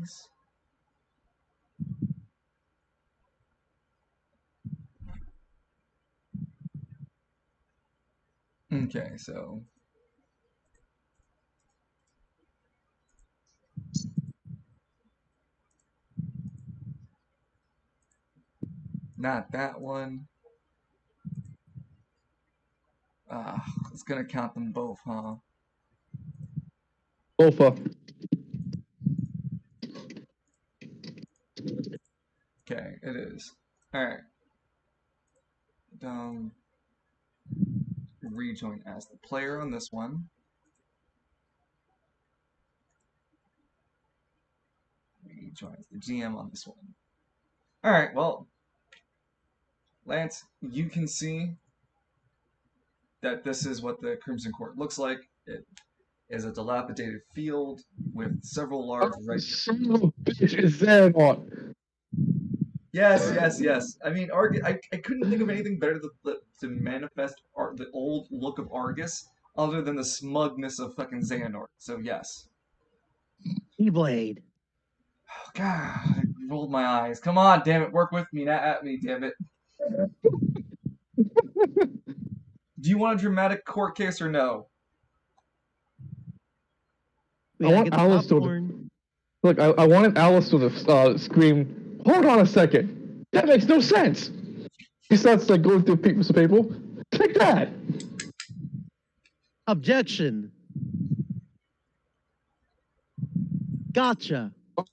these. Okay, so not that one. It's gonna count them both, huh? Bofa. Okay, it is. Alright. Rejoin as the player on this one. Rejoin as the GM on this one. Alright, well, Lance, you can see that this is what the Crimson Court looks like. It is a dilapidated field with several large red. Son of a bitch is that on? Yes, yes, yes. I mean, I couldn't think of anything better to manifest the old look of Argus other than the smugness of fucking Xehanort. So yes. Keyblade. Oh, God, I rolled my eyes. Come on, damn it, work with me, not at me, damn it. Do you want a dramatic court case or no? We I gotta want get the Alice popcorn. Look, I wanted Alice to scream, "Hold on a second! That makes no sense!" He starts like going through pieces of paper. Take that! Objection. Gotcha. I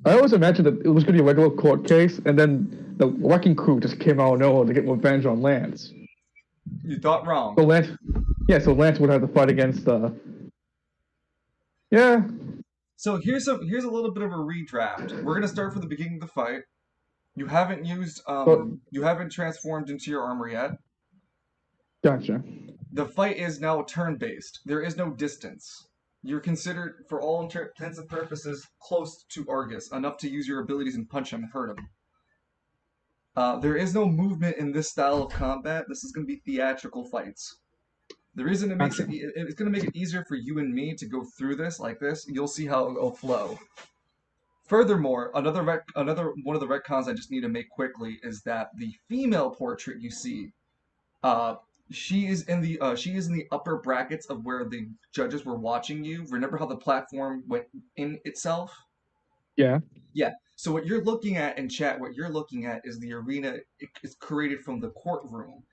always imagined that it was going to be a regular court case, and then the wrecking crew just came out of nowhere to get revenge on Lance. You thought wrong. So Lance would have to fight against. Yeah. So here's a little bit of a redraft. We're gonna start from the beginning of the fight. You haven't you haven't transformed into your armor yet. Gotcha. The fight is now turn-based. There is no distance. You're considered, for all intents and purposes, close to Argus, enough to use your abilities and punch him and hurt him. There is no movement in this style of combat. This is going to be theatrical fights. The reason it makes it's going to make it easier for you and me to go through this like this. You'll see how it'll flow. Furthermore, another one of the retcons I just need to make quickly is that the female portrait you see, she is in the upper brackets of where the judges were watching you. Remember how the platform went in itself? Yeah. Yeah. So what you're looking at in chat, what you're looking at is the arena. It's created from the courtroom.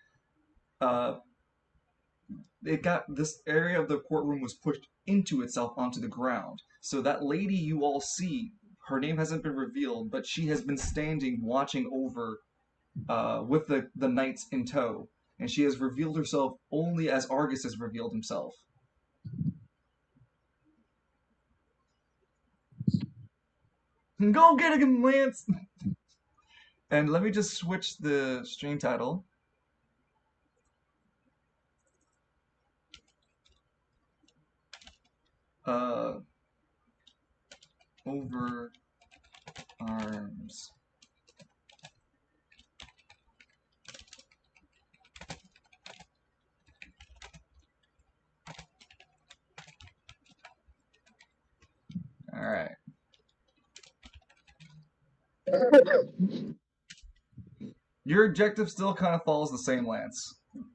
It got this area of the courtroom was pushed into itself onto the ground. So that lady you all see, her name hasn't been revealed, but she has been standing watching over with the knights in tow, and she has revealed herself only as Argus has revealed himself. Go get him, Lance! And let me just switch the stream title. Over arms. All right. Your objective still kind of follows the same, Lance.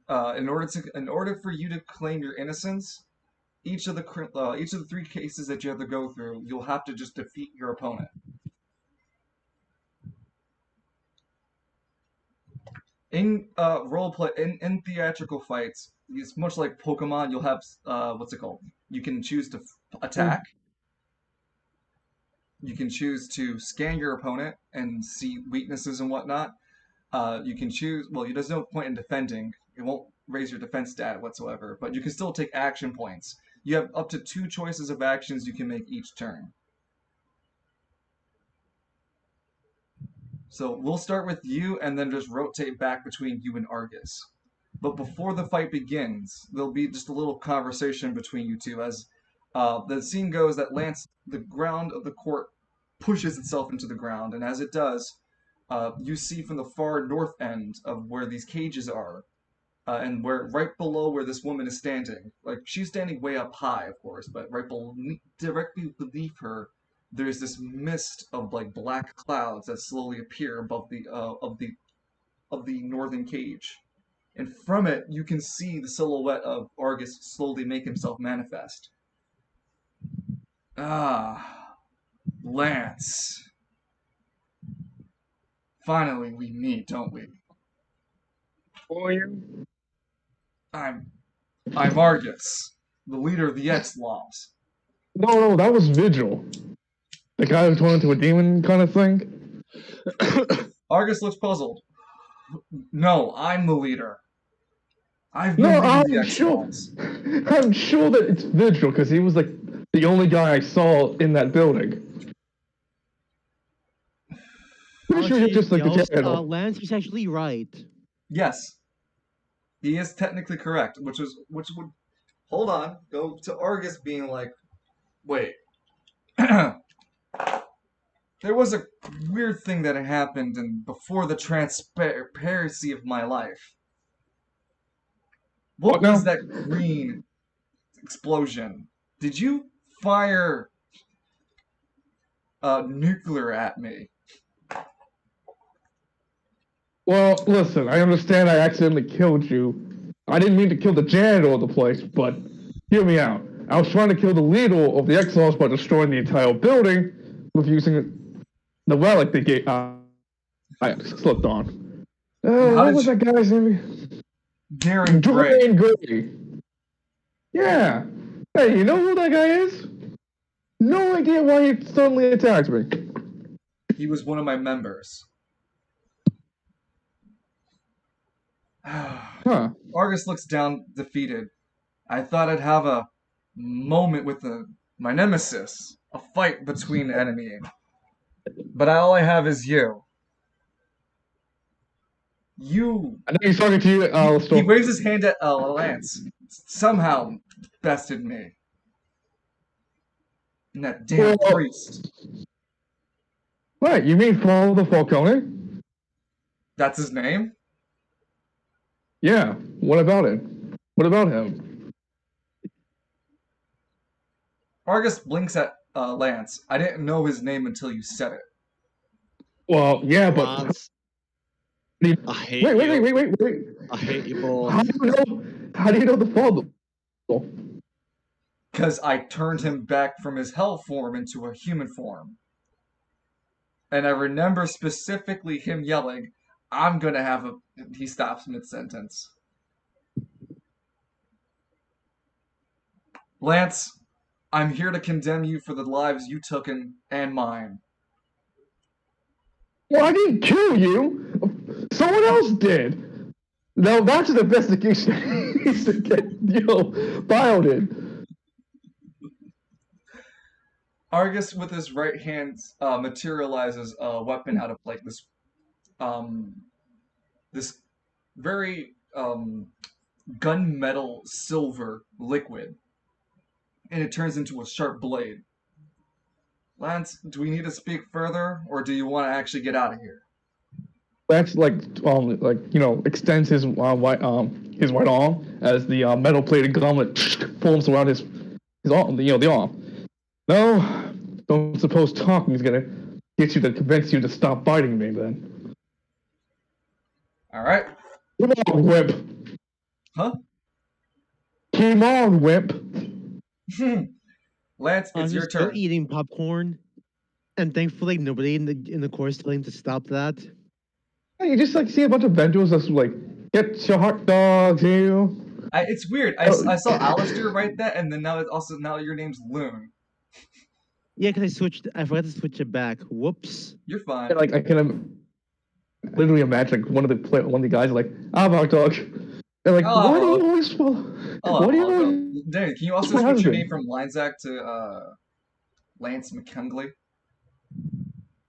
In order for you to claim your innocence, each of the three cases that you have to go through, you'll have to just defeat your opponent. In roleplay, in theatrical fights, it's much like Pokemon. You'll have what's it called? You can choose to attack. You can choose to scan your opponent and see weaknesses and whatnot. You can choose. Well, there's no point in defending. It won't raise your defense stat whatsoever. But you can still take action points. You have up to 2 choices of actions you can make each turn. So we'll start with you and then just rotate back between you and Argus. But before the fight begins, there'll be just a little conversation between you two as the scene goes that the ground of the court pushes itself into the ground, and as it does, you see from the far north end of where these cages are, and where right below where this woman is standing, like she's standing way up high, of course, but directly beneath her there's this mist of like black clouds that slowly appear above the of the northern cage. And from it, you can see the silhouette of Argus slowly make himself manifest. Ah, Lance. Finally, we meet, don't we? Who are you? I'm, I'm Argus, the leader of the X-Laws. No, that was Vigil. The guy who turned into a demon kind of thing. Argus looks puzzled. No, I'm the leader. I've No, been leading the I'm sure. X-Laws. I'm sure that it's Vigil because he was like the only guy I saw in that building. Pretty sure you're just like the channel. Lance is actually right. Yes, he is technically correct, which would hold on, go to Argus being like, wait. There was a weird thing that had happened before the transparency of my life. What What was now? that green explosion? Did you fire nuclear at me? Well, listen, I understand I accidentally killed you. I didn't mean to kill the janitor of the place, but hear me out. I was trying to kill the leader of the Exiles by destroying the entire building with using the relic they gave. I slipped on. What was that guy's name? Darren Gray. Dwayne Gray. Yeah. Hey, you know who that guy is? No idea why he suddenly attacked me. He was one of my members. Huh. Argus looks down, defeated. I thought I'd have a moment with my nemesis, a fight between enemy. But all I have is you. You. I know he's talking to you, He waves his hand at Lance. Somehow bested me. And that damn priest. What? You mean Father Falcone? That's his name? Yeah. What about it? What about him? Argus blinks at Lance. I didn't know his name until you said it. Well, yeah, but Lance, I hate wait. I hate you both. How do you know the father? Because I turned him back from his hell form into a human form. And I remember specifically him yelling, I'm gonna have a... He stops mid-sentence. Lance, I'm here to condemn you for the lives you took and mine. Well, I didn't kill you. Someone else did. Now that's an investigation needs to get, filed in. Argus, with his right hand, materializes a weapon out of like this very gunmetal silver liquid, and it turns into a sharp blade. Lance, do we need to speak further, or do you want to actually get out of here? Lance extends his right arm as the metal plated gauntlet forms around his arm, the arm. No, don't suppose talking is gonna get you to convince you to stop biting me then. All right. Come on, Whip. Huh? Come on, Whip. Lance, it's your Still turn. eating popcorn, and thankfully nobody in the course telling him to stop that. Hey, you just see a bunch of vendors that's like, get your hot dogs here. It's weird. I saw Alistair write that, and then now your name's Loon. Yeah, because I forgot to switch it back. Whoops. You're fine. And, I can literally imagine one of the guys like, I'm a hot dog. They're like, why do you always follow? What do you always... Dang, can you also switch your name from Linezak to Lance McKinley?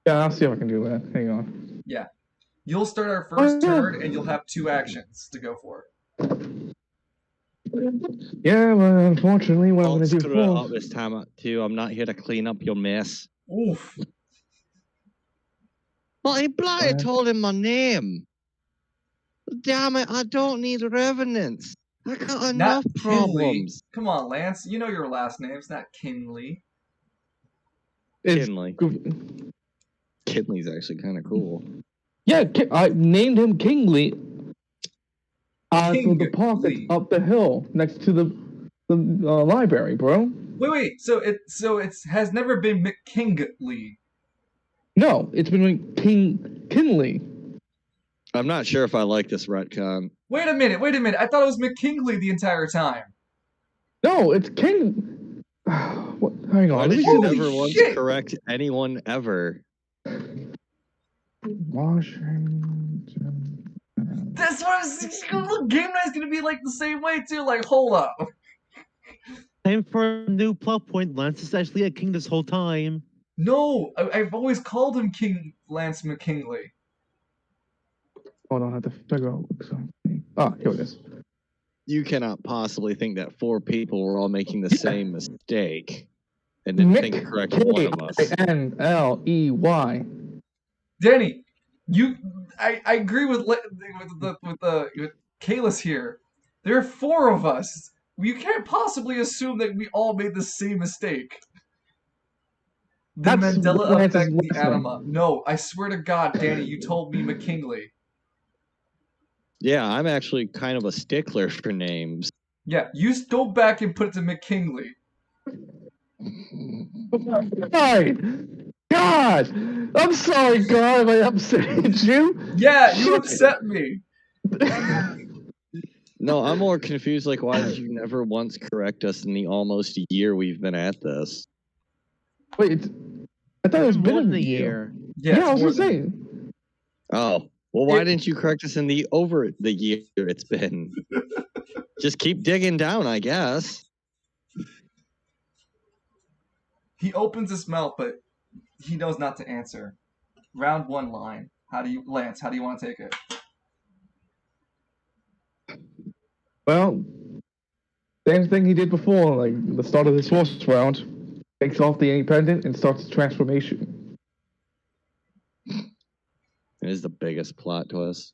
Yeah, I'll see if I can do that. Hang on. Yeah. You'll start our first turn, and you'll have 2 actions to go for. Yeah, well, unfortunately, what I'm I'll going to do screw it up first... this time too. I'm not here to clean up your mess. Oof. Well, he bloody told him my name. Damn it, I don't need revenants. I got enough Kinley. problems. Come on, Lance. You know your last name's not Kinley. It's Kinley. Kinley's actually kind of cool. yeah. I named him Kingly. For the park that's Kingly. up the hill next to the library, bro. Wait. So it has never been McKingley. No, it's been Kinley. I'm not sure if I like this retcon. Wait a minute. I thought it was McKingley the entire time. No, it's King. What? Hang Why on. Let did me you see Holy never once shit! correct anyone ever? Washington. That's what I was thinking. Look, Game Night's gonna be like the same way too. Like, hold up. Time for a new plot point. Lance is actually a king this whole time. No, I've always called him King Lance McKingley. Hold on, I have to figure out something. Ah, here it is. You cannot possibly think that 4 people were all making the same mistake and didn't think of correcting one of us. Knley. Danny, I agree with Kalis here. There are 4 of us. You can't possibly assume that we all made the same mistake. The That's Mandela Lance's effect, the last name. anima. No, I swear to God, Danny, you told me McKingley. Yeah, I'm actually kind of a stickler for names. Yeah, you go back and put it to McKingley. God! I'm sorry, God, if I upset you. Yeah, you upset me. No, I'm more confused. Like, why did you never once correct us in the almost year we've been at this? Wait, I thought it was More been than a a year. year. Yeah, I was more just than- saying. Oh, well, why didn't you correct us in the over the year it's been? Just keep digging down, I guess. He opens his mouth, but he knows not to answer. Round 1 line. Lance, how do you want to take it? Well, same thing he did before, like the start of this first round. Takes off the independent and starts the transformation. It is the biggest plot twist.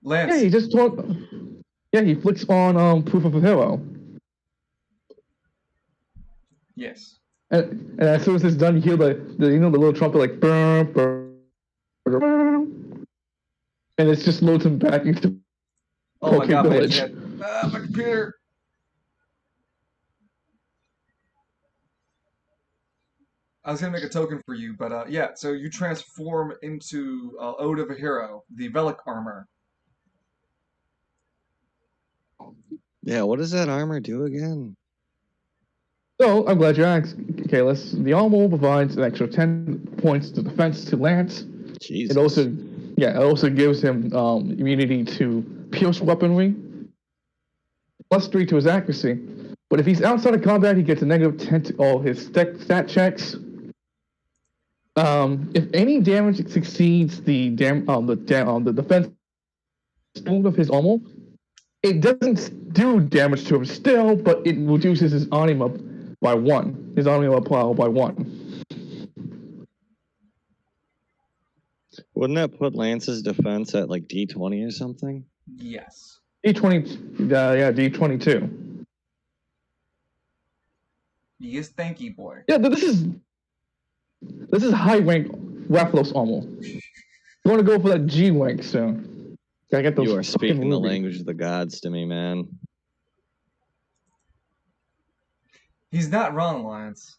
Lance. Yeah, he just talked. Yeah, he flicks on proof of a hero. Yes. And as soon as it's done, you hear the little trumpet like burr, burr, burr, burr, and it's just loads him back into Oh my Poke God, my Village. internet. My computer. I was gonna make a token for you, but yeah. So you transform into Ode of a Hero, the relic armor. Yeah, what does that armor do again? So I'm glad you asked, Kalis. The armor provides an extra 10 points to defense to Lance. Jesus. It also gives him immunity to pierce weaponry, +3 to his accuracy. But if he's outside of combat, he gets a -10 to all his stat checks. If any damage succeeds the defense point of his armor, it doesn't do damage to him still, but it reduces his anima by 1. His anima power by 1. Wouldn't that put Lance's defense at like D20 or something? Yes. D22. He is thanky boy. Yeah, this is high rank Rathalos armor. You want to go for that G rank soon. Gotta get those. You are speaking the rubies. language of the gods to me, man. He's not wrong, Lance.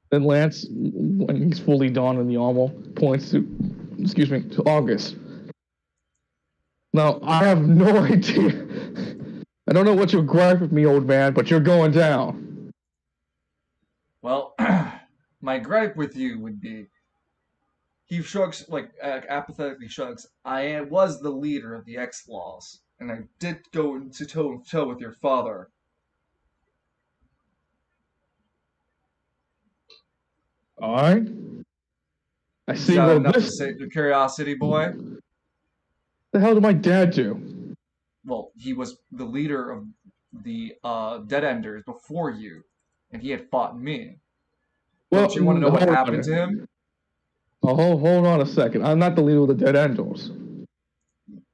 Then Lance, when he's fully donned in the armor, points to August. Now, I have no idea. I don't know what your gripe with me, old man, but you're going down. Well, my gripe with you would be, he shrugs, apathetically shrugs, I was the leader of the X-Laws, and I did go into toe-to-toe with your father. Alright? I Is see that well enough to this. say the curiosity, boy? The hell did my dad do? Well, he was the leader of the Dead Enders before you, and he had fought me. Well, Don't you want to know what hold on. happened to him? Oh, hold on a second. I'm not the leader of the Dead Enders.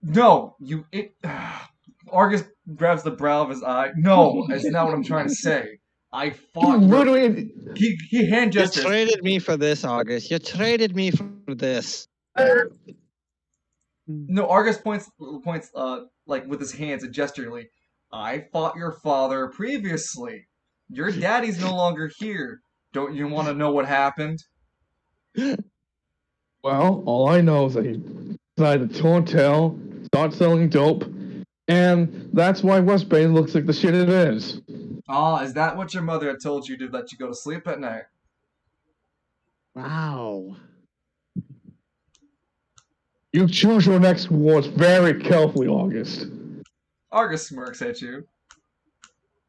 No, Argus, grabs the brow of his eye. No, that's not what I'm trying to say. I You fought your... literally. He hand You gestures. traded me for this, August. You traded me for this. No, Argus points like with his hands and gesturally. I fought your father previously. Your daddy's no longer here. Don't you want to know what happened? Well, all I know is that he decided to turn tail, start selling dope, and that's why West Bay looks like the shit it is. Ah, is that what your mother had told you to let you go to sleep at night? Wow. You choose your next words very carefully, August. Argus smirks at you.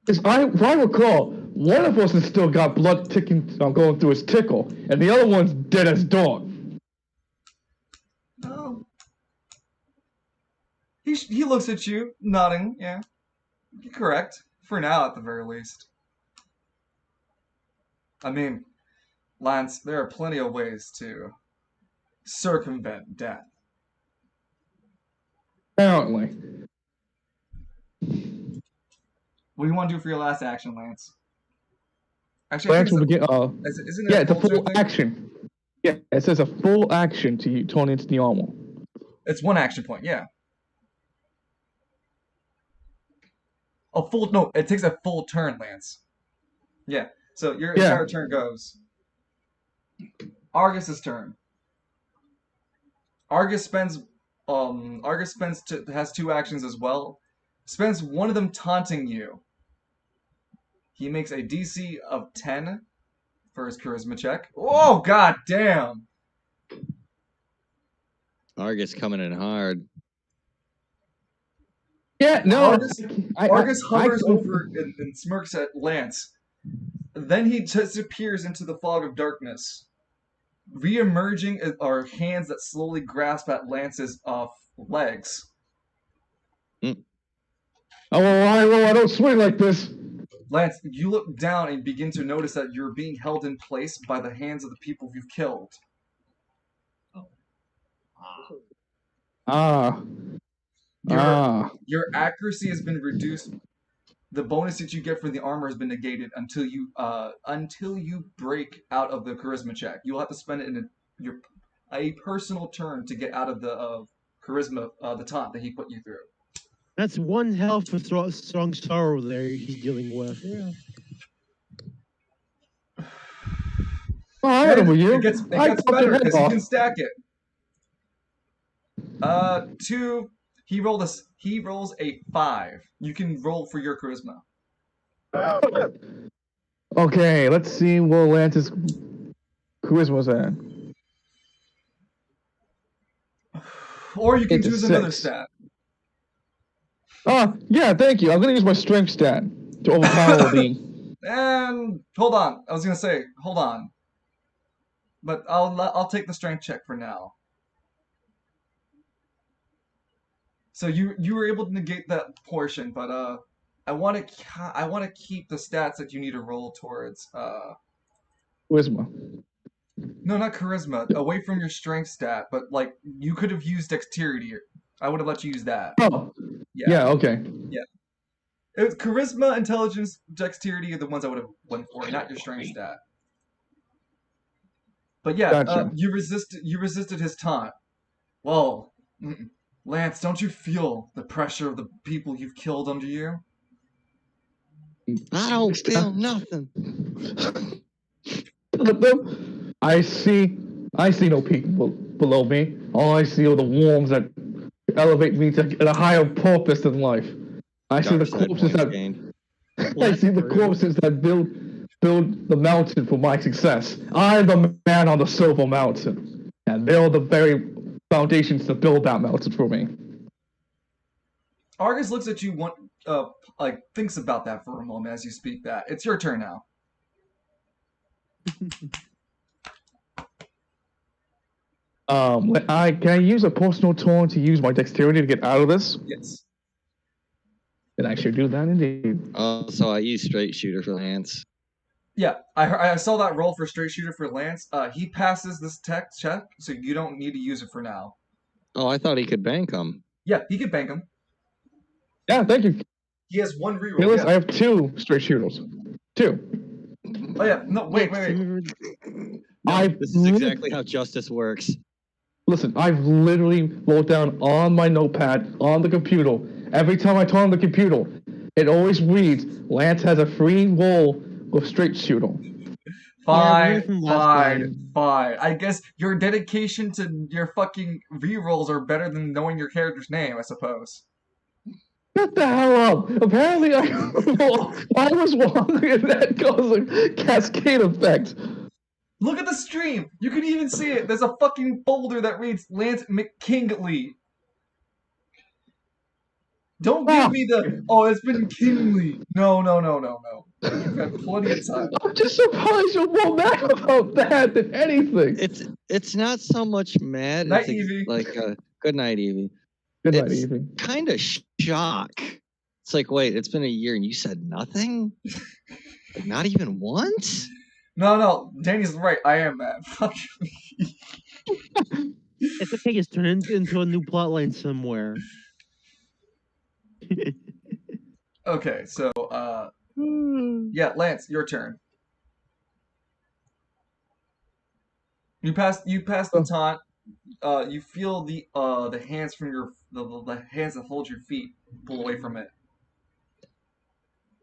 If I recall, one of us has still got blood ticking, going through his tickle, and the other one's dead as dog. Oh. He looks at you, nodding. Yeah, you're correct for now, at the very least. I mean, Lance, there are plenty of ways to circumvent death. Apparently. What do you want to do for your last action, Lance? Actually, I Lance think will begin. isn't it Yeah, a it's a full full thing? action. Yeah, it says a full action to turn into the armor. It's one action point, yeah. No, it takes a full turn, Lance. Yeah, so your entire turn goes. Argus's turn. Argus has two actions as well. Spends one of them taunting you. He makes a DC of 10 for his charisma check. Oh, god damn! Argus coming in hard. Yeah, no. Argus hovers over and smirks at Lance. Then he disappears into the fog of darkness. Re-emerging are hands that slowly grasp at Lance's legs. Oh, I don't swing like this. Lance, you look down and begin to notice that you're being held in place by the hands of the people you've killed. Your accuracy has been reduced. The bonus that you get for the armor has been negated until you break out of the charisma check. You'll have to spend it in a personal turn to get out of the charisma, the taunt that he put you through. That's one hell of a strong sorrow there he's dealing with. Yeah. Oh, I remember you. It gets better because you can stack it. 2. He rolls a 5. You can roll for your charisma. Okay, let's see where Lance's charisma's at. Or you can choose another stat. Yeah, thank you. I'm gonna use my strength stat to overpower the. And hold on, I was gonna say hold on, but I'll take the strength check for now. So you were able to negate that portion, but I want to keep the stats that you need to roll towards Charisma. No, not charisma. Away from your strength stat, but like you could have used dexterity. I would have let you use that. Oh. Yeah. Okay. Yeah. It was charisma, intelligence, dexterity are the ones I would have went for, not your strength stat. But yeah, Gotcha. you resisted his taunt. Well, Lance, don't you feel the pressure of the people you've killed under you? I don't feel nothing. I see no people below me. All I see are the worms that elevate me to a higher purpose in life. I see the corpses that build the mountain for my success. I'm the man on the silver mountain, and they're the very foundations to build that mountain for me. Argus looks at you, thinks about that for a moment as you speak that. It's your turn now. Can I use a personal turn to use my dexterity to get out of this? Yes. Then I should do that indeed. So I use straight shooter for Lance. Yeah, I saw that roll for straight shooter for Lance. He passes this tech check, so you don't need to use it for now. Oh, I thought he could bank him. Yeah, he could bank him. Yeah, thank you. He has one reroll. Fearless, Yeah. I have 2 straight shooters. 2. Oh yeah. No. Wait. No, I've this is exactly how justice works. Listen, I've literally wrote down on my notepad on the computer. Every time I turn on the computer, it always reads Lance has a free roll with straight shooter. Fine. from last time. I guess your dedication to your fucking rerolls are better than knowing your character's name, I suppose. Shut the hell up! Apparently, I was wrong, and that caused a cascade effect. Look at the stream. You can even see it. There's a fucking folder that reads Lance McKingley. Don't give me the, oh, it's been Kingly. No. You've had plenty of time. I'm just surprised you're more mad about that than anything. It's not so much mad. Night, It's Evie. like good night, Evie. Good night, It's Evie. kind of shock. It's like, wait, it's been a year and you said nothing? Like, not even once? No, Danny's right. I am mad. Fuck you. It's okay. It's turned into a new plotline somewhere. Okay, so yeah, Lance, your turn. You pass the taunt. You feel the hands from your the hands that hold your feet pull away from it.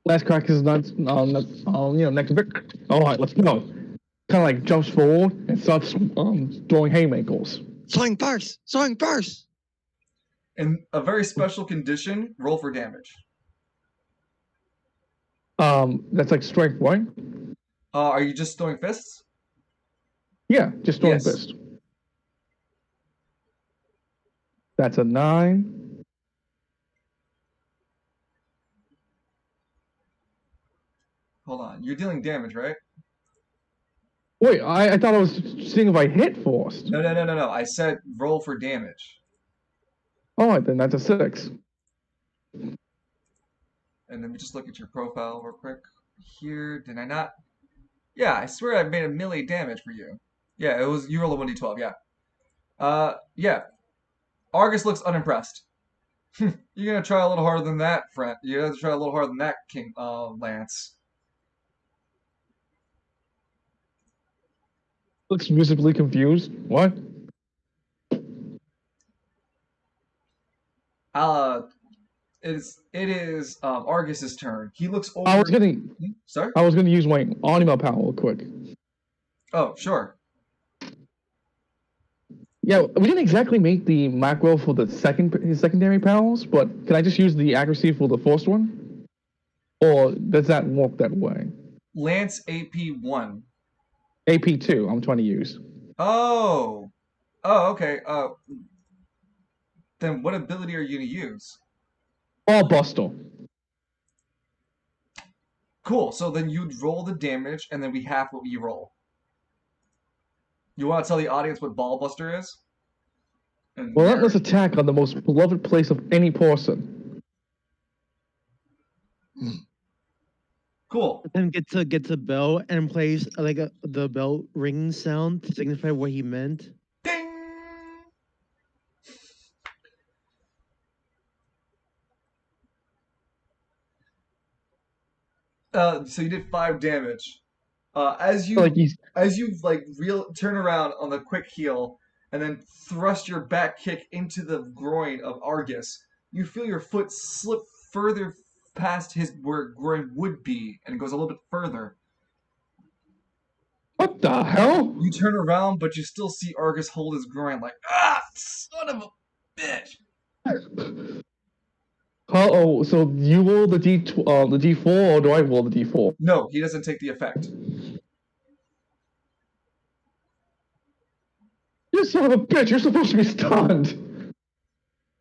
Last crack is not next bit. All right, let's go. Kind of like jumps forward and starts throwing haymakers. Swing first! And a very special condition, roll for damage. That's like strength, right? Are you just throwing fists? Yeah, just throwing Yes. fist. That's a 9. Hold on. You're dealing damage, right? Wait, I thought I was seeing if I hit first. No. I said roll for damage. All right, then that's a 6. And let me just look at your profile real quick. Here, did I not? Yeah, I swear I made a melee damage for you. Yeah, it was you roll a 1d12. Yeah. Yeah. Argus looks unimpressed. You're gonna try a little harder than that, friend. You're gonna try a little harder than that, King Lance. Looks visibly confused. What? It is Argus's turn. He looks over. Sorry. I was gonna use my anima power real quick. Oh, sure. Yeah, we didn't exactly make the macro for the secondary powers, but can I just use the accuracy for the first one? Or does that work that way? Lance AP 1. AP 2, I'm trying to use. Oh, okay. Then what ability are you gonna use? Ball Buster. Cool. So then you'd roll the damage, and then we half what you roll. You want to tell the audience what Ball Buster is? And Relentless attack on the most beloved place of any person. Cool. Then gets a bell and plays the bell ringing sound to signify what he meant. Ding! So you did 5 damage. As you turn around on the quick heel and then thrust your back kick into the groin of Argus, you feel your foot slip further past where groin would be, and it goes a little bit further. What the hell? You turn around, but you still see Argus hold his groin like, son of a bitch. Oh, so you roll the D4, or do I roll the D4? No, he doesn't take the effect. You son of a bitch, you're supposed to be stunned.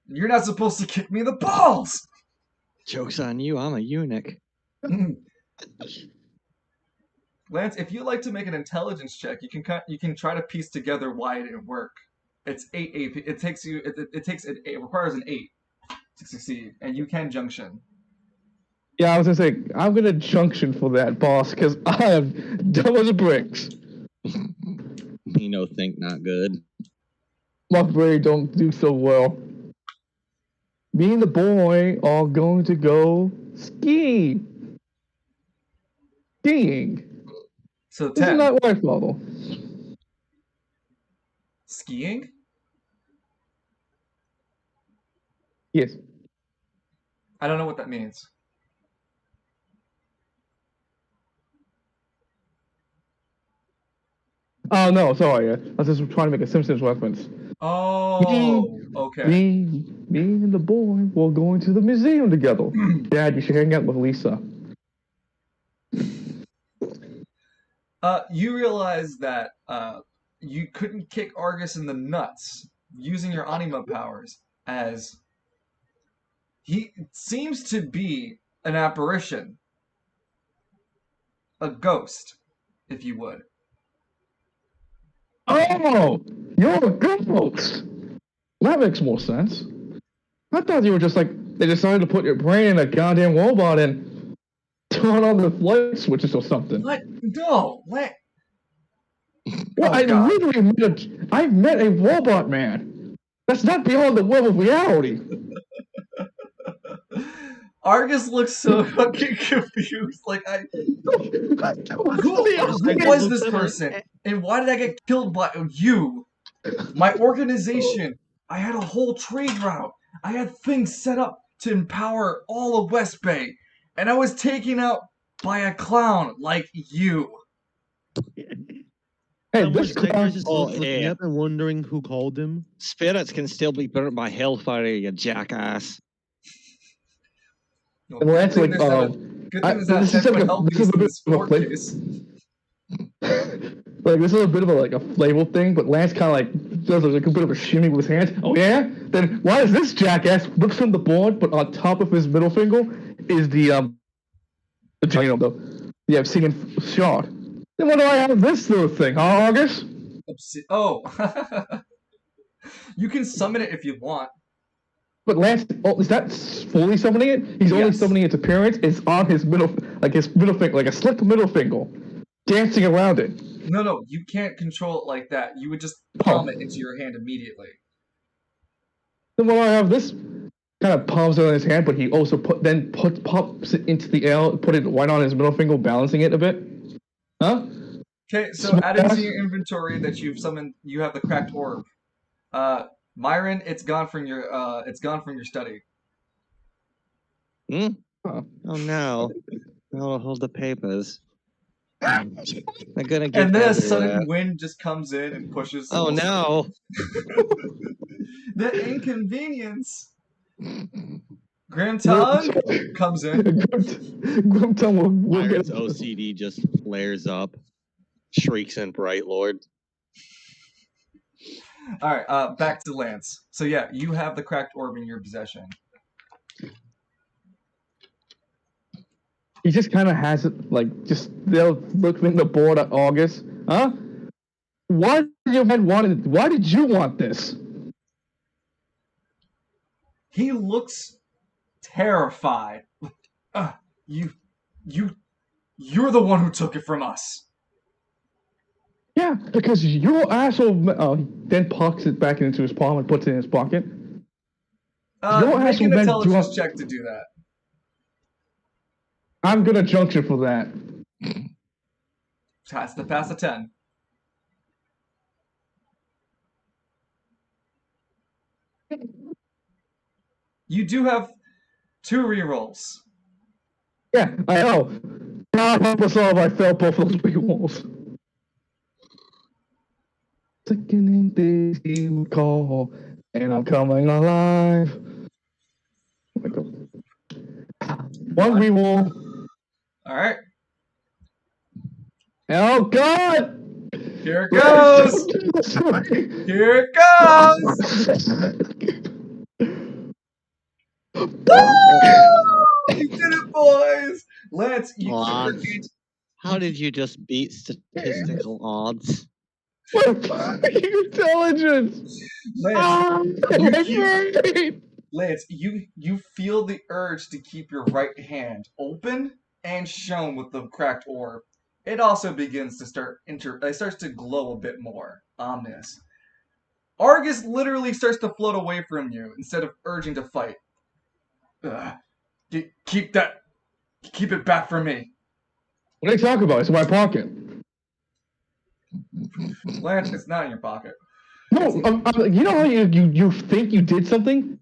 You're not supposed to kick me in the balls! Joke's on you, I'm a eunuch. Lance, if you like to make an intelligence check, you can try to piece together why it didn't work. It's 8 AP. It requires an 8 to succeed, and you can junction. Yeah, I was gonna say I'm gonna junction for that, boss, because I am dumb as a bricks. Think not good. My brain don't do so well. Me and the boy are going to go Skiing. Skiing. So This is 10. not life level. Skiing? Yes. I don't know what that means. Oh no, sorry. I was just trying to make a Simpsons reference. Oh, okay. Me and the boy were going to the museum together. Dad, you should hang out with Lisa. You realize that you couldn't kick Argus in the nuts using your anima powers, as he seems to be an apparition, a ghost, if you would. Oh, you're a ghost. That makes more sense. I thought you were just like they decided to put your brain in a goddamn robot and turn on the light switches or something. What? No, what? Well, Oh, I God. literally met a robot man. That's not beyond the realm of reality. Argus looks so fucking confused. Like, who Like, I was looked this at him, person? And why did I get killed by you? My organization. I had a whole trade route. I had things set up to empower all of West Bay. And I was taken out by a clown like you. Hey, how this much that guy's clown. just Oh, looking yeah. up and wondering who called him. Spirits can still be burnt by hellfire, you jackass. Well, Well, that's like, good thing there's not this is 10 like foot help this is piece a in bit this of a court flavor. case. Like this is a bit of a flavor thing, but Lance kind of like does like a bit of a shimmy with his hands. Oh yeah? Then why is this jackass rips from the board, but on top of his middle finger is the obsidian shard. Then why do I have this little thing, huh, August? Oh. You can summon it if you want. But Lance, is that fully summoning it? He's only Yes. summoning its appearance. It's on his middle finger, like a slick middle finger, dancing around it. No, you can't control it like that. You would just palm it into your hand immediately. Then why do I have this? Kind of palms it on his hand, but he also pops it into the air, put it right on his middle finger, balancing it a bit. Huh? Okay, so add into your inventory that you've summoned. You have the cracked orb. Myron, it's gone from your study. Hmm? Huh. Oh no. I'll hold the papers. They're gonna get And then a everywhere. sudden wind just comes in and pushes. Oh no. The inconvenience. Grimton comes in. Grimton will Myron's get OCD just flares up, shrieks in Bright Lord. All right, back to Lance. So yeah, you have the cracked orb in your possession. He just kind of has it, like, just they'll look in the board at August. Huh? Why did you want this? He looks terrified. You're the one who took it from us. Yeah, because your asshole then pockets it back into his palm and puts it in his pocket. Your Make asshole an then intelligence check to do that. I'm gonna junction for that. Has to pass a 10. You do have 2 rerolls. Yeah, I know. God help us all if I failed both those rerolls. Second days he would call, and I'm coming alive. Oh my God. One reroll. All right. Oh God! Here it goes. Here it goes. You did it, boys. Lance, you Odds. How did you just beat statistical odds? Intelligence. Lance, you feel the urge to keep your right hand open and shown with the cracked orb. It also begins to it starts to glow a bit more, ominous. Argus literally starts to float away from you instead of urging to fight. Keep that Keep it back from me. What are you talking about? It's in my pocket. Lance, it's not in your pocket. No, you know how you think you did something?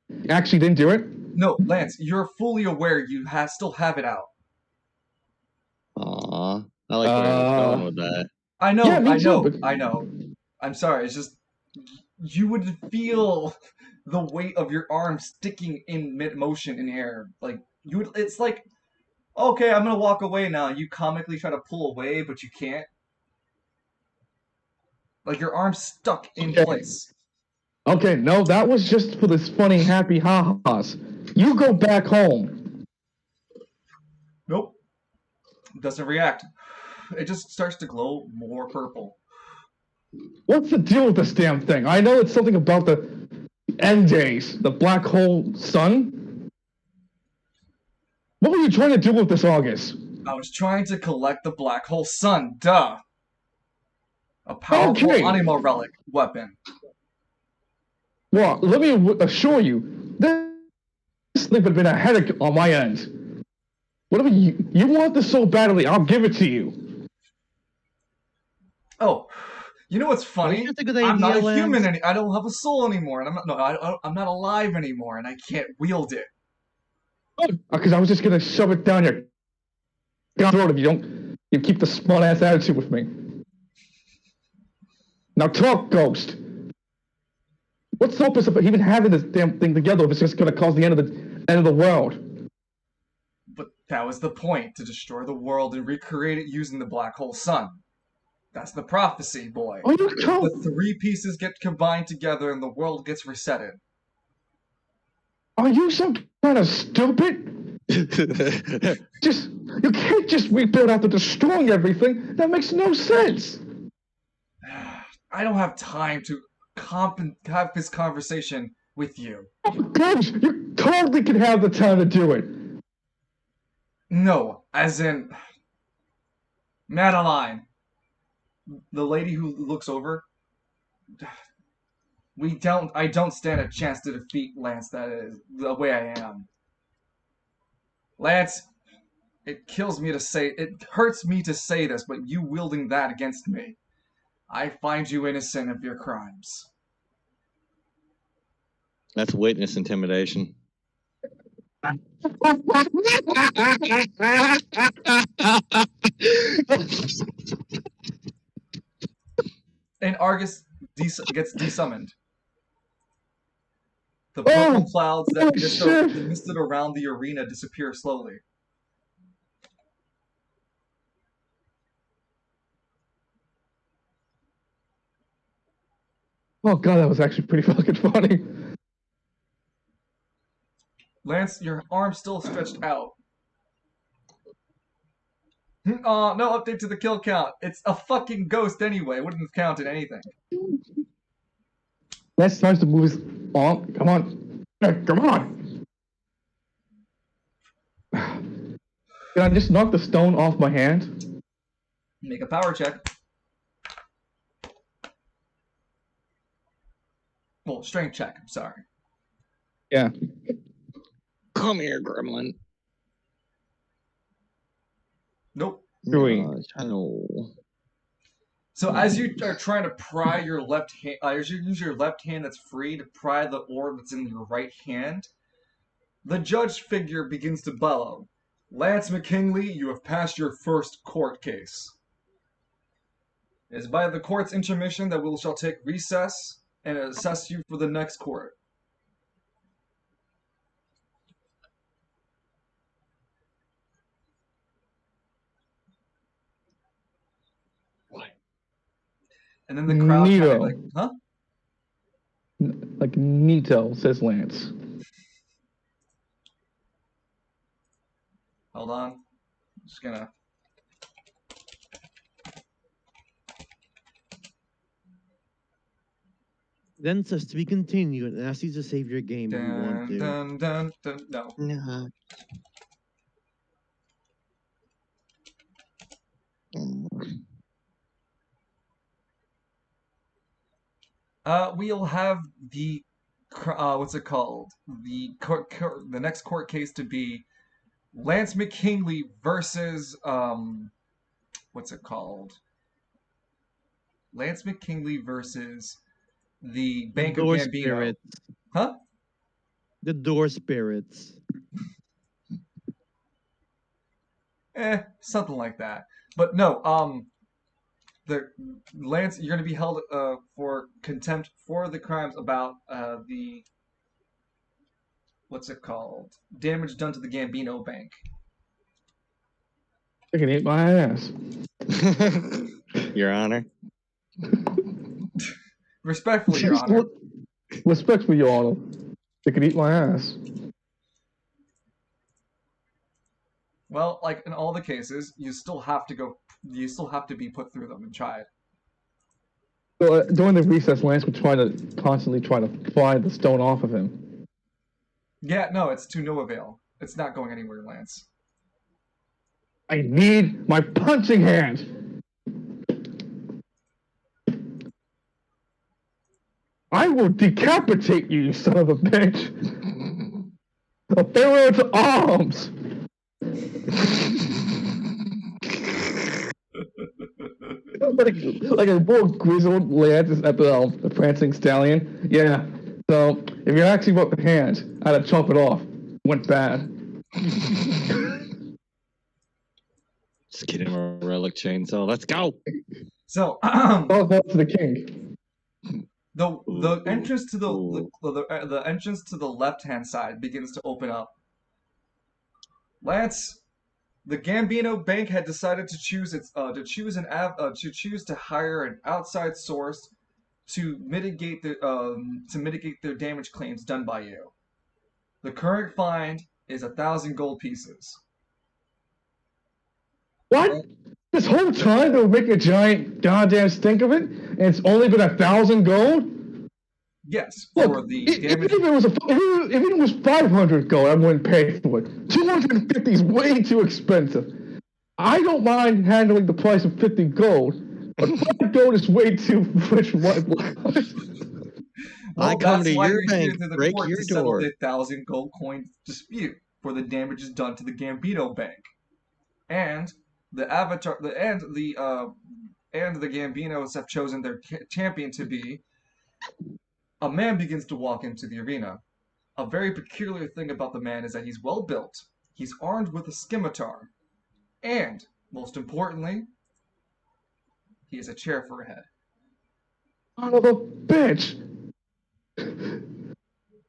You actually didn't do it? No, Lance, you're fully aware you still have it out. Aw, I like where I was going with that. I know, Yeah, me I too, know, but- I know. I'm sorry, it's just you would feel the weight of your arm sticking in mid motion in the air. Like you would it's like, okay, I'm gonna walk away now. You comically try to pull away, but you can't. Like your arm's stuck in place. Okay, no, that was just for this funny, happy ha-has. You go back home. Nope. Doesn't react. It just starts to glow more purple. What's the deal with this damn thing? I know it's something about the end days, the black hole sun. What were you trying to do with this, August? I was trying to collect the black hole sun. Duh. A powerful Okay. anima relic weapon. Well, let me assure you, this thing would have been a headache on my end. Whatever you want this so badly, I'll give it to you. Oh, you know what's Well, funny? that's a good I'm not idea, a human Lance. I don't have a soul anymore, and I'm not alive anymore, and I can't wield it. Because I was just gonna shove it down your throat if you keep the smart ass attitude with me. Now talk, Ghost. What's the purpose of even having this damn thing together if it's just gonna cause the end of the world? But that was the point, to destroy the world and recreate it using the black hole sun. That's the prophecy, boy. Are you The three pieces get combined together and the world gets resetted. Are you some kind of stupid? You can't just rebuild after destroying everything. That makes no sense. I don't have time to have this conversation with you. Ghost, you totally can have the time to do it. No, as in Madeline, the lady who looks over. I don't stand a chance to defeat Lance. That is the way I am. Lance, it hurts me to say this, but you wielding that against me, I find you innocent of your crimes. That's witness intimidation. And Argus gets desummoned. The purple clouds that misted around the arena disappear slowly. Oh god, that was actually pretty fucking funny. Lance, your arm's still stretched out. No update to the kill count. It's a fucking ghost anyway. It wouldn't have counted anything. Lance tries to move his arm. Come on. Come on. Can I just knock the stone off my hand? Make a power check. Well, strength check. I'm sorry. Yeah. Come here, gremlin. Nope. Three. No. So as you are trying to pry your left hand, as you use your left hand that's free to pry the orb that's in your right hand, the judge figure begins to bellow. Lance McKinley, you have passed your first court case. It is by the court's intermission that we shall take recess and assess you for the next court. And then the crowd kind of like, huh? Like Nito, says Lance. Hold on. I'm just gonna. Then says to be continued and asks you to save your game if you want to. No. No. We'll have the what's it called? The next court case to be Lance McKinley versus what's it called? Lance McKinley versus the The Bank of door Gambino. spirits. Huh? The door spirits. Something like that. But no, the Lance, you're going to be held for contempt for the crimes about the what's it called? Damage done to the Gambino Bank. They can eat my ass. Your Honor. Respectfully, Your Honor. Respectfully, Your Honor. They can eat my ass. Well, like in all the cases, you still have to go. You still have to be put through them and tried. So, during the recess, Lance was constantly trying to fly the stone off of him. Yeah, no, it's to no avail. It's not going anywhere, Lance. I need my punching hand. I will decapitate you, you son of a bitch. A farewell to arms. like a more grizzled Lance at the prancing stallion. Yeah. So if you're asking about the hand, I had to chop it off. Went bad. Just get him a relic chainsaw. Let's go. So, All to the king. the entrance to the entrance to the left hand side begins to open up. Lance, the Gambino Bank had decided to choose to hire an outside source to mitigate their damage claims done by you. The current fine is 1,000 gold pieces. What? This whole time they were making a giant goddamn stink of it, and it's only been 1,000 gold? Yes, Look, for the even damage. if it was 500 gold, I wouldn't pay for it. 250 is way too expensive. I don't mind handling the price of 50 gold, but 5 gold is way too much for my blood. I come That's to why your you're here bank, to the break court your to settle door. the 1,000 gold coin dispute for the damages done to the Gambino Bank, and the Avatar, and the Gambinos have chosen their champion to be. A man begins to walk into the arena. A very peculiar thing about the man is that he's well built. He's armed with a scimitar, and most importantly, he has a chair for a head. Son of a bitch!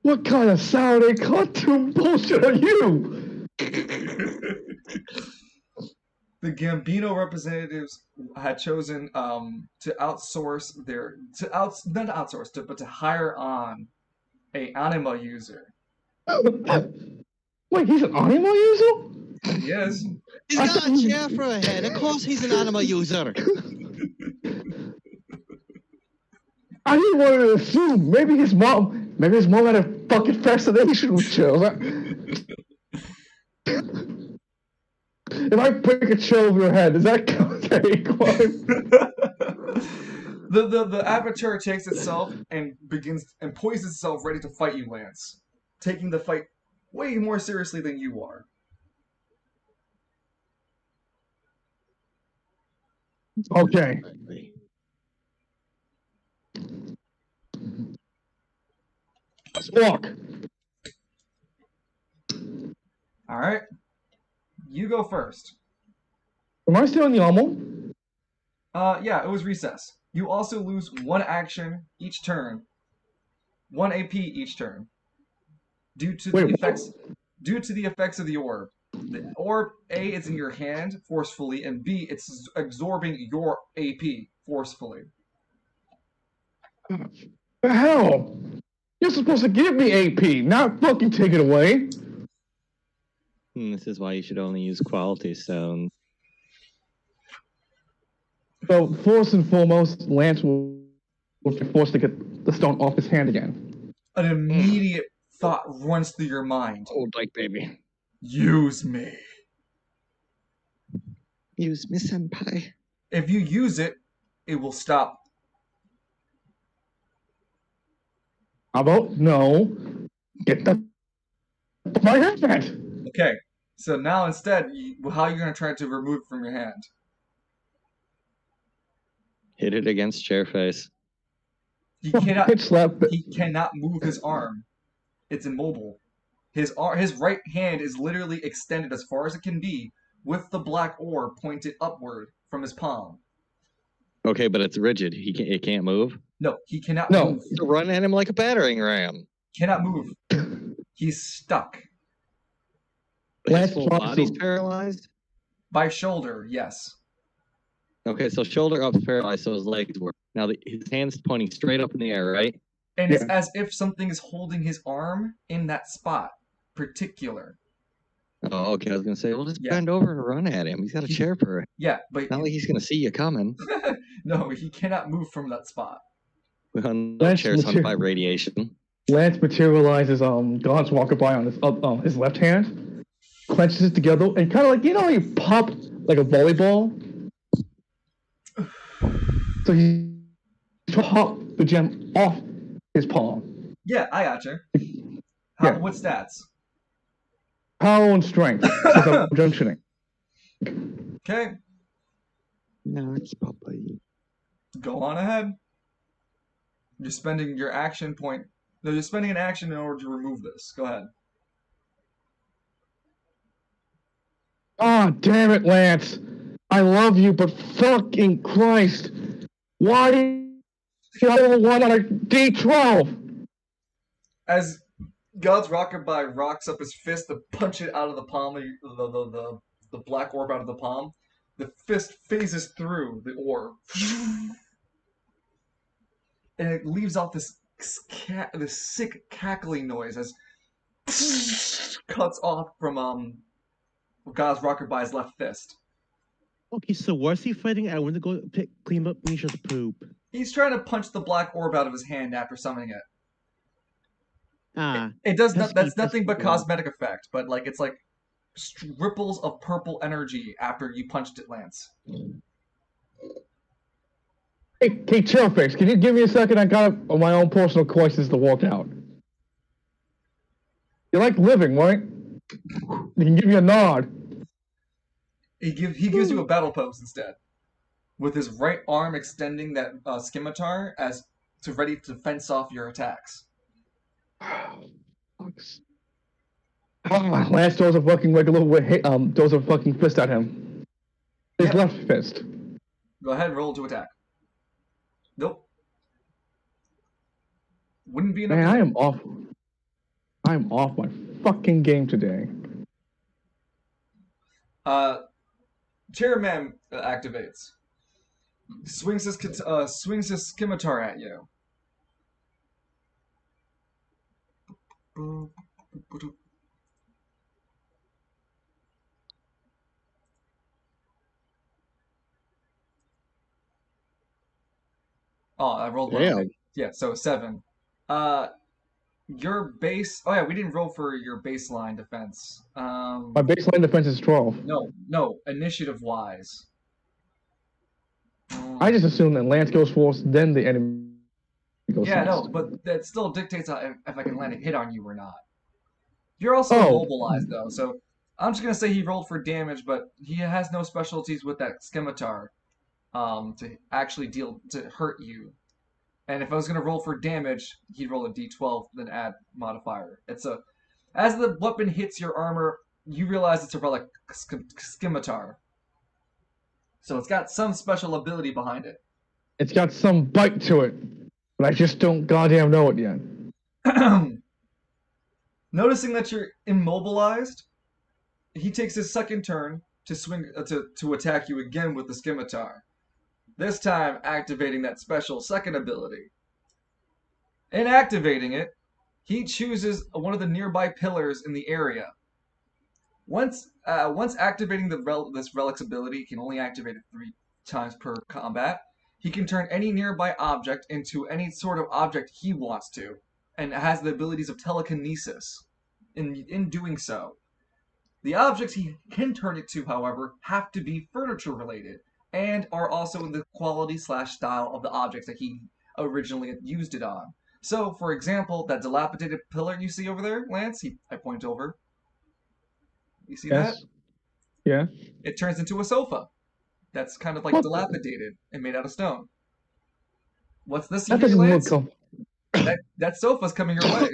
What kind of Saturday cartoon bullshit are you? The Gambino representatives had chosen to outsource but to hire on a anima user. Wait, he's an animal user? He is. He's got a chair for a head. Of course he's an animal user. I didn't want to assume. Maybe his mom had a fucking fascination with chills. If I break a chill over your head, does that count as a crime? The avatar takes itself and poises itself ready to fight you, Lance, taking the fight way more seriously than you are. Okay. Let's walk. All right, you go first. Am I still in the armor? Yeah, it was recess. You also lose 1 action each turn, 1 AP each turn, due to the effects of the orb. The orb A is in your hand forcefully, and B it's absorbing your AP forcefully. The hell? You're supposed to give me AP, not fucking take it away. This is why you should only use quality stones. So, first and foremost, Lance will be forced to get the stone off his hand again. An immediate thought runs through your mind. Old like baby. Use me. Use me, senpai. If you use it, it will stop. How about no? Get the my hand. Okay, So now instead, how are you going to try to remove it from your hand? Hit it against chair face. He cannot. Pitch slap. He cannot move his arm. It's immobile. His right hand is literally extended as far as it can be, with the black ore pointed upward from his palm. Okay, but it's rigid. It can't move. No, he cannot No. move. So run at him like a battering ram. Cannot move. He's stuck. His Lance full drops body's the- paralyzed. By shoulder, yes. Okay, so shoulder up's paralyzed, so his legs were. Now his hand's pointing straight up in the air, right? And it's Yeah. as if something is holding his arm in that spot, particular. Oh, okay. I was gonna say, well, just Yeah. bend over and run at him. He's got a chair for it. Yeah, but Not like he's gonna see you coming. no, he cannot move from that spot. Well, no That's chairs hung legit. by radiation. Lance materializes God's walker by on his left hand, clenches it together, and kind of like how you pop like a volleyball. So he pop the gem off his palm. Yeah, I gotcha. Yeah. What stats? Power and strength. Since I'm junctioning. Okay, No, it's probably. go on ahead. You're spending your action point. No, you're spending an action in order to remove this. Go ahead. Ah, damn it, Lance. I love you, but fucking Christ. Why do you only one on a D12? As God's Rockabye rocks up his fist to punch it out of the palm of the black orb out of the palm, the fist phases through the orb. And it leaves off this sick cackling noise as cuts off from God's Rockaby's left fist. Okay, so what's he fighting? I want to go clean up Misha's poop. He's trying to punch the black orb out of his hand after summoning it. Ah, It does not. pesky, That's nothing but pesky orb. cosmetic effect, but like it's like ripples of purple energy after you punched it, Lance. Hey, Chairface, can you give me a second? I got my own personal questions to walk out. You like living, right? You can give me a nod. He gives you a battle pose instead, with his right arm extending that scimitar as to ready to fence off your attacks. Lance throws a fucking throws a fucking fist at him. His Yeah. left fist. Go ahead and roll to attack. Nope. Wouldn't be enough. Man, I am off. I'm off my fucking game today. Chairman activates. Swings his scimitar at you. Oh, I rolled one. Damn. Okay. Yeah, so 7. Your base. Oh yeah, we didn't roll for your baseline defense. My baseline defense is 12. No, initiative wise. I just assume that Lance goes first, then the enemy goes Yeah, first. no, but that still dictates if I can land a hit on you or not. You're also Oh. immobilized though, so I'm just gonna say he rolled for damage, but he has no specialties with that scimitar, to actually to hurt you. And if I was gonna roll for damage, he'd roll a d12, then add modifier. As the weapon hits your armor, you realize it's a relic scimitar. So it's got some special ability behind it. It's got some bite to it, but I just don't goddamn know it yet. Noticing that you're immobilized, he takes his second turn to swing to attack you again with the scimitar. This time activating that special second ability. In activating it, he chooses one of the nearby pillars in the area. Once activating this relic's ability, he can only activate it 3 times per combat. He can turn any nearby object into any sort of object he wants to, and has the abilities of telekinesis. In doing so, the objects he can turn it to, however, have to be furniture related, and are also in the quality/style of the objects that he originally used it on. So, for example, that dilapidated pillar you see over there, Lance, I point over. You see that? Yeah. It turns into a sofa. That's kind of like What? dilapidated and made out of stone. What's this you That hear, doesn't look Lance? That sofa's coming your way.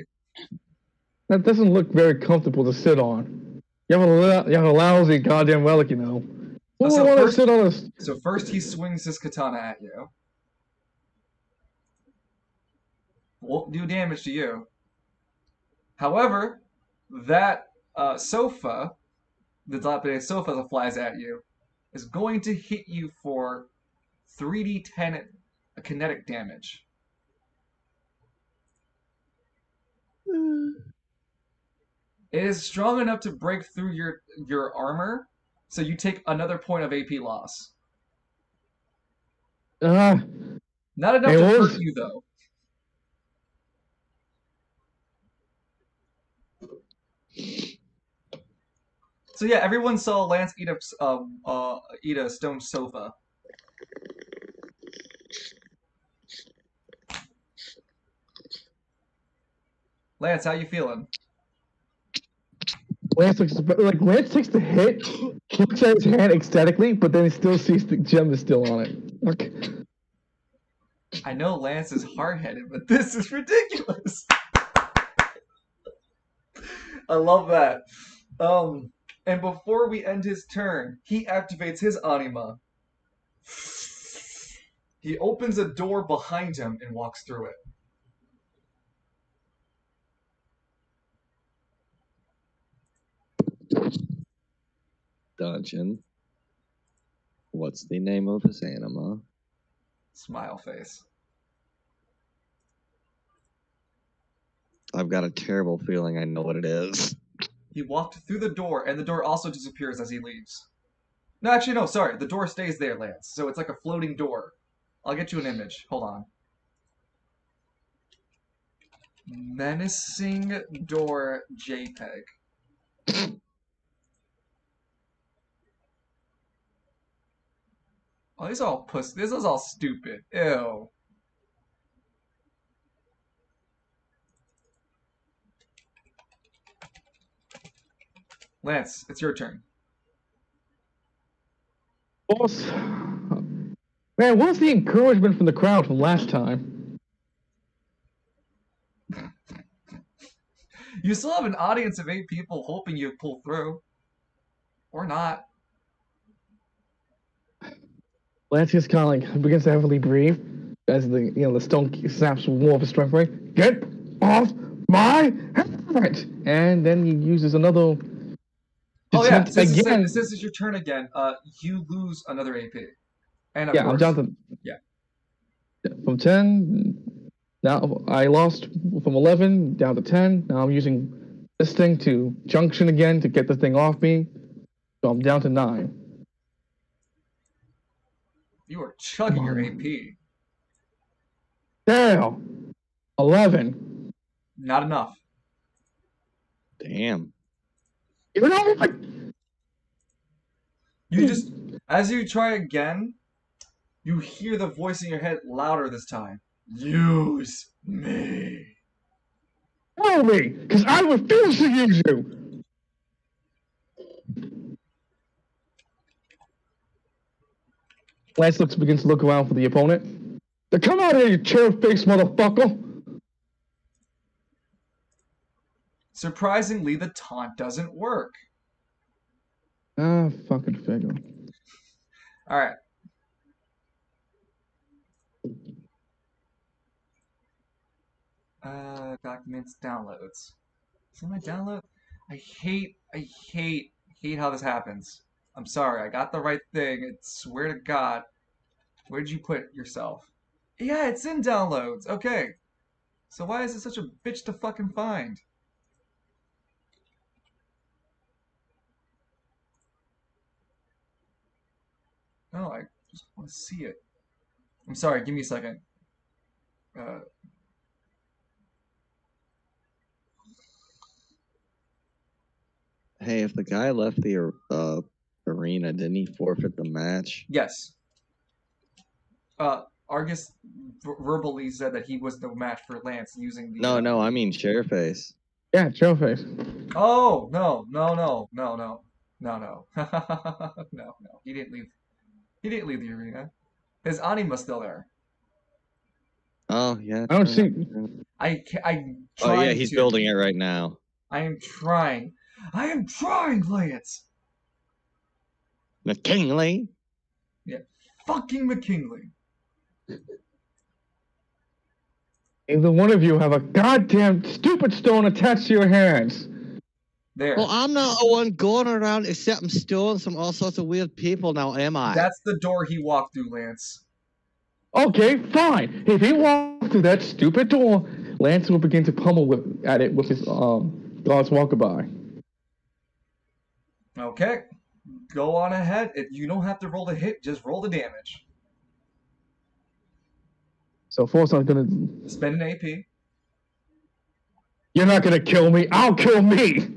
That doesn't look very comfortable to sit on. You have a lousy goddamn relic, you know. Who So would want to first, sit on this? so first he swings his katana at you. Won't do damage to you. However, that sofa, the dilapidated sofa that flies at you, is going to hit you for 3d10 kinetic damage. It is strong enough to break through your armor, so you take another point of AP loss. Ah, Not enough it to hurt was. you though. So yeah, everyone saw Lance eat a stone sofa. Lance, how you feeling? Lance takes the hit, he looks at his hand ecstatically, but then he still sees the gem is still on it. Like, I know Lance is hard-headed, but this is ridiculous. I love that. And before we end his turn, he activates his anima. He opens a door behind him and walks through it. Dungeon. What's the name of his anima? Smile face. I've got a terrible feeling I know what it is. He walked through the door, and the door also disappears as he leaves. No, actually, no, sorry. The door stays there, Lance. So it's like a floating door. I'll get you an image. Hold on. Menacing door JPEG. Oh, these are all puss. This is all stupid. Ew. Lance, it's your turn. boss, man, what's the encouragement from the crowd from last time? You still have an audience of 8 people hoping you pull through. Or not. Lance just kind of like begins to heavily breathe as the stone snaps more of his strength away. Get off my helmet! And then he uses another Oh yeah, attempt again. this is your turn again. You lose another AP. And of Yeah, course, I'm down to yeah. From 10. Now I lost from 11 down to 10. Now I'm using this thing to junction again to get the thing off me. So I'm down to 9. You are chugging your AP. Damn. 11. Not enough. Damn. Even though You just, as you try again, you hear the voice in your head louder this time. Use me. Follow me, because I refuse to use you. Lance begins to look around for the opponent. Now come out here, you chair-faced motherfucker. Surprisingly, the taunt doesn't work. Ah, fucking figure. Alright. Documents, downloads. See my download? I hate how this happens. I'm sorry, I got the right thing. I swear to God. Where did you put yourself? Yeah, it's in downloads. Okay. So why is it such a bitch to fucking find? No, I just want to see it. I'm sorry, give me a second. Hey, if the guy left the arena, didn't he forfeit the match? Yes. Argus verbally said that he was no match for Lance using the. No, I mean Shareface. Yeah, Joe face. Oh, no, no, no, no, no, no, no. No, no. He didn't leave. He didn't leave the arena. His anima's still there. Oh yeah. I don't true, see. true. I'm Oh yeah, trying he's to. building it right now. I am trying. I am trying, Lance. McKinley. Yeah. Fucking McKinley. Either one of you have a goddamn stupid stone attached to your hands. There. Well, I'm not the one going around accepting stones from all sorts of weird people now, am I? That's the door he walked through, Lance. Okay, fine. If he walks through that stupid door, Lance will begin to at it with his God's walkaby. Okay. Go on ahead. You don't have to roll the hit, just roll the damage. So first I'm gonna. Spend an AP. You're not gonna kill me. I'll kill me.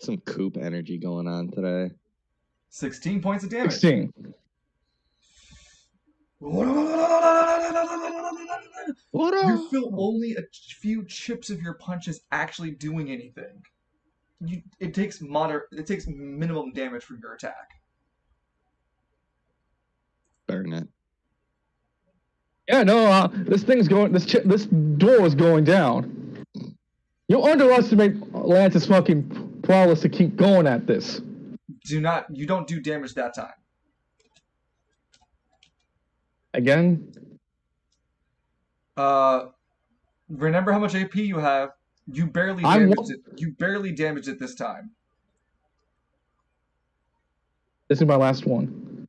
Some coop energy going on today. 16 points of damage. 16. You feel only a few chips of your punches actually doing anything. It takes minimum damage for your attack. Burn it. Yeah, no. This door is going down. You underestimate Lance's fucking prowess to keep going at this. You don't do damage that time. Again? Remember how much AP you have. You barely damaged it this time. This is my last one.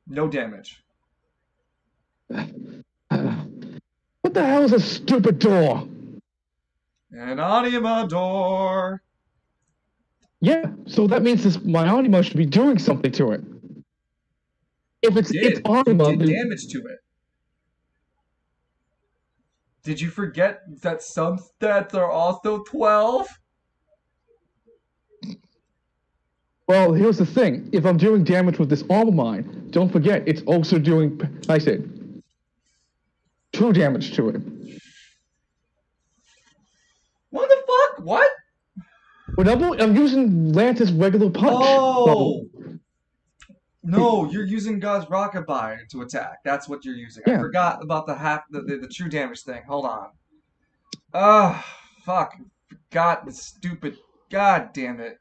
No damage. What the hell is a stupid door? An anima door. Yeah, so that means my anima should be doing something to it. If it's anima, you did damage to it. Did you forget that some stats are also 12? Well, here's the thing. If I'm doing damage with this armor mine, don't forget it's also doing, I said, 2 damage to it. What the fuck? What? I'm using Lance's regular punch. Oh! No, you're using God's Rockabye to attack. That's what you're using. Yeah. I forgot about the true damage thing. Hold on. Ah, fuck. God, the stupid. God damn it.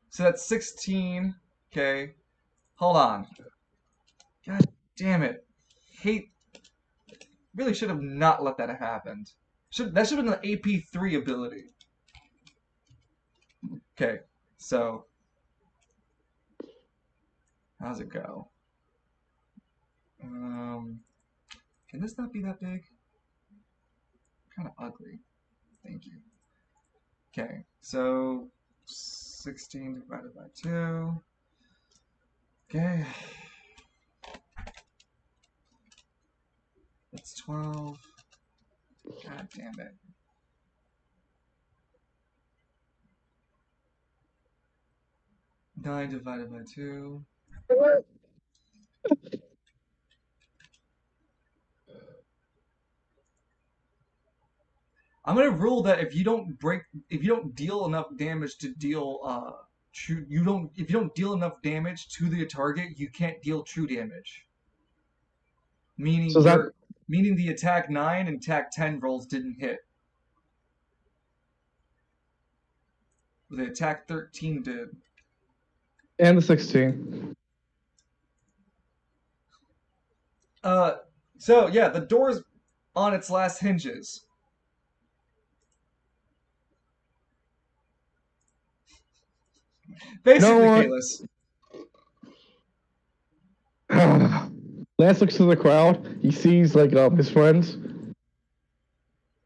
So that's 16. Okay. Hold on. God damn it. Really should have not let that have happened. That should have been an AP3 ability. Okay, so how's it go? Can this not be that big? Kind of ugly. Thank you. Okay, so 16 divided by 2. Okay. That's 12. God damn it. Nine divided by 2. I'm gonna rule that if you don't deal enough damage to deal if you don't deal enough damage to the target, you can't deal true damage. Meaning meaning the attack 9 and attack 10 rolls didn't hit. The attack 13 did. And the 16. So yeah, the door's on its last hinges. Basically, Kalis. Lance looks to the crowd. He sees his friends.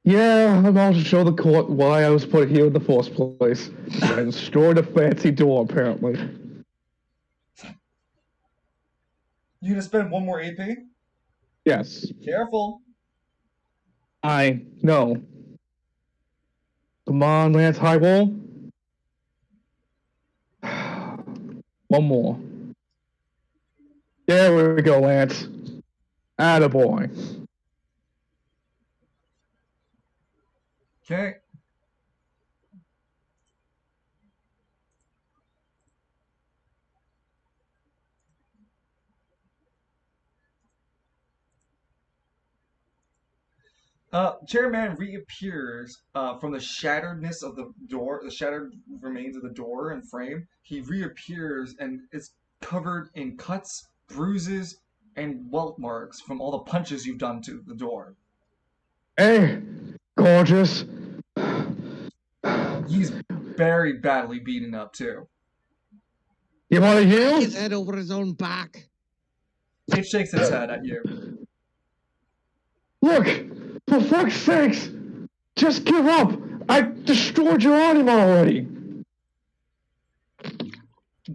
Yeah, I'm about to show the court why I was put here in the first place. I destroyed a fancy door, apparently. You gonna spend one more AP? Yes. Careful. I know. Come on, Lance Highball. One more. There we go, Lance. Attaboy. Okay. Chairman reappears from the shatteredness of the door, the shattered remains of the door and frame. He reappears and is covered in cuts, bruises, and welt marks from all the punches you've done to the door. Hey, gorgeous. He's very badly beaten up too. You want to His heal? head over his own back. It shakes its head at you. Look, for fuck's sakes, just give up. I destroyed your anima already.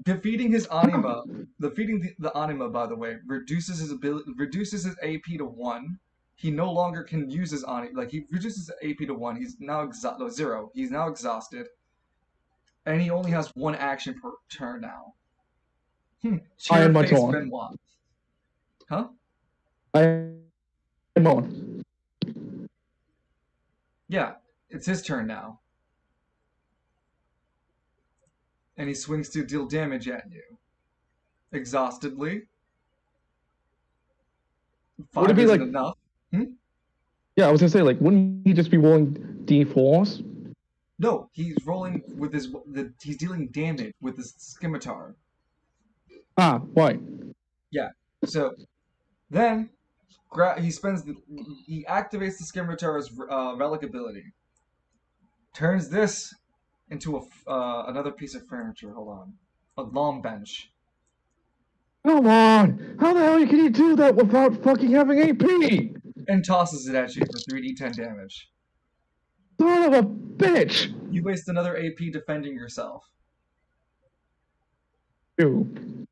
Defeating his anima, defeating the anima, by the way, reduces his ability, reduces his AP to 1. He no longer can use his anima. Like, he reduces his AP to 1. He's now 0. He's now exhausted, and he only has 1 action per turn now. I am my Chair-faced taunt. Benoit. Huh? I am on. Yeah, it's his turn now. And he swings to deal damage at you. Exhaustedly. Would it 5 be isn't like- enough. Yeah, I was gonna say, like, wouldn't he just be rolling D4s? No, he's rolling with his. He's dealing damage with his scimitar. Ah, right. So then he activates the scimitar's relic ability. Turns this into another piece of furniture. Hold on, a long bench. Come on! How the hell can you do that without fucking having AP? And tosses it at you for 3d10 damage. Son of a bitch! You waste another AP defending yourself. You.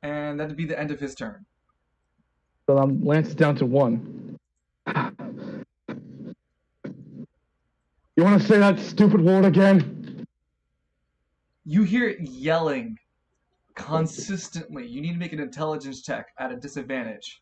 And that'd be the end of his turn. So Lance is down to 1. You want to say that stupid word again? You hear it yelling consistently. You need to make an intelligence check at a disadvantage.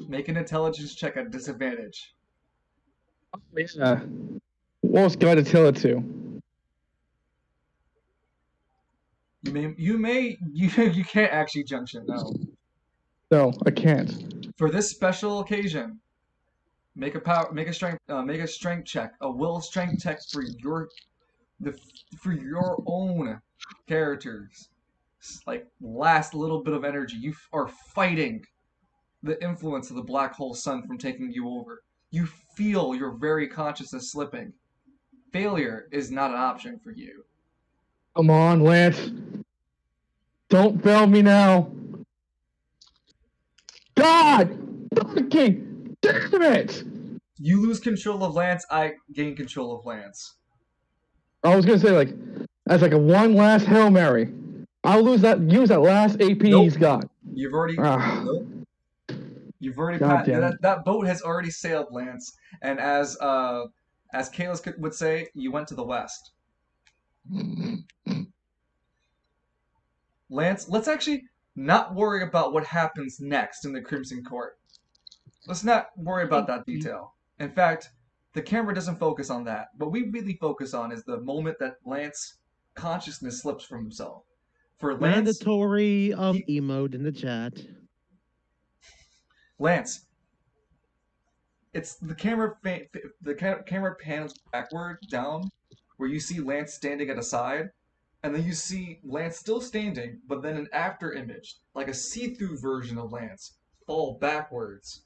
Make an intelligence check at disadvantage. Yeah. What was guy to tell it to? You can't actually junction, no. No, I can't. For this special occasion, make a strength check, a will strength check for your own characters. Like, last little bit of energy. You are fighting the influence of the black hole sun from taking you over. You feel your very consciousness slipping. Failure is not an option for you. Come on, Lance. Don't fail me now. God! Fucking damn it! You lose control of Lance, I gain control of Lance. I was gonna say, like, as like a one last Hail Mary. I'll use that last AP he's got. You've already Ah. You've already God damn it. that boat has already sailed, Lance. And as Kalis would say, you went to the west. Lance, let's actually not worry about what happens next in the Crimson Court. Let's not worry about that detail. In fact, the camera doesn't focus on that. What we really focus on is the moment that Lance consciousness slips from himself. For Lance, Mandatory emote in the chat. Lance, it's the camera. Camera pans backward down, where you see Lance standing at a side, and then you see Lance still standing, but then an after image, like a see-through version of Lance, fall backwards,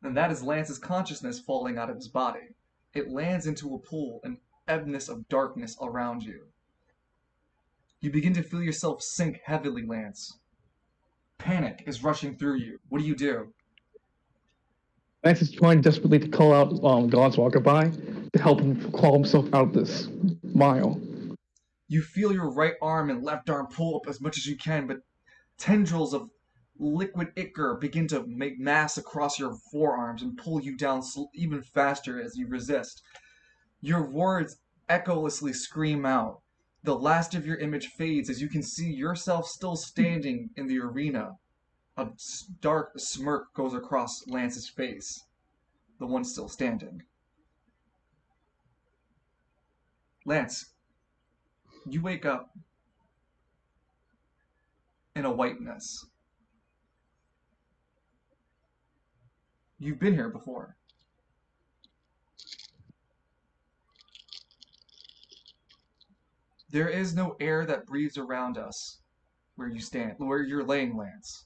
and that is Lance's consciousness falling out of his body. It lands into a pool, an eboness of darkness around you. You begin to feel yourself sink heavily, Lance. Panic is rushing through you. What do? Lance is trying desperately to call out God's Walker by to help him claw himself out of this mile. You feel your right arm and left arm pull up as much as you can, but tendrils of liquid ichor begin to make mass across your forearms and pull you down even faster as you resist. Your words echolously scream out. The last of your image fades as you can see yourself still standing in the arena. A dark smirk goes across Lance's face, the one still standing. Lance, you wake up in a whiteness. You've been here before. There is no air that breathes around us where you stand, where you're laying, Lance.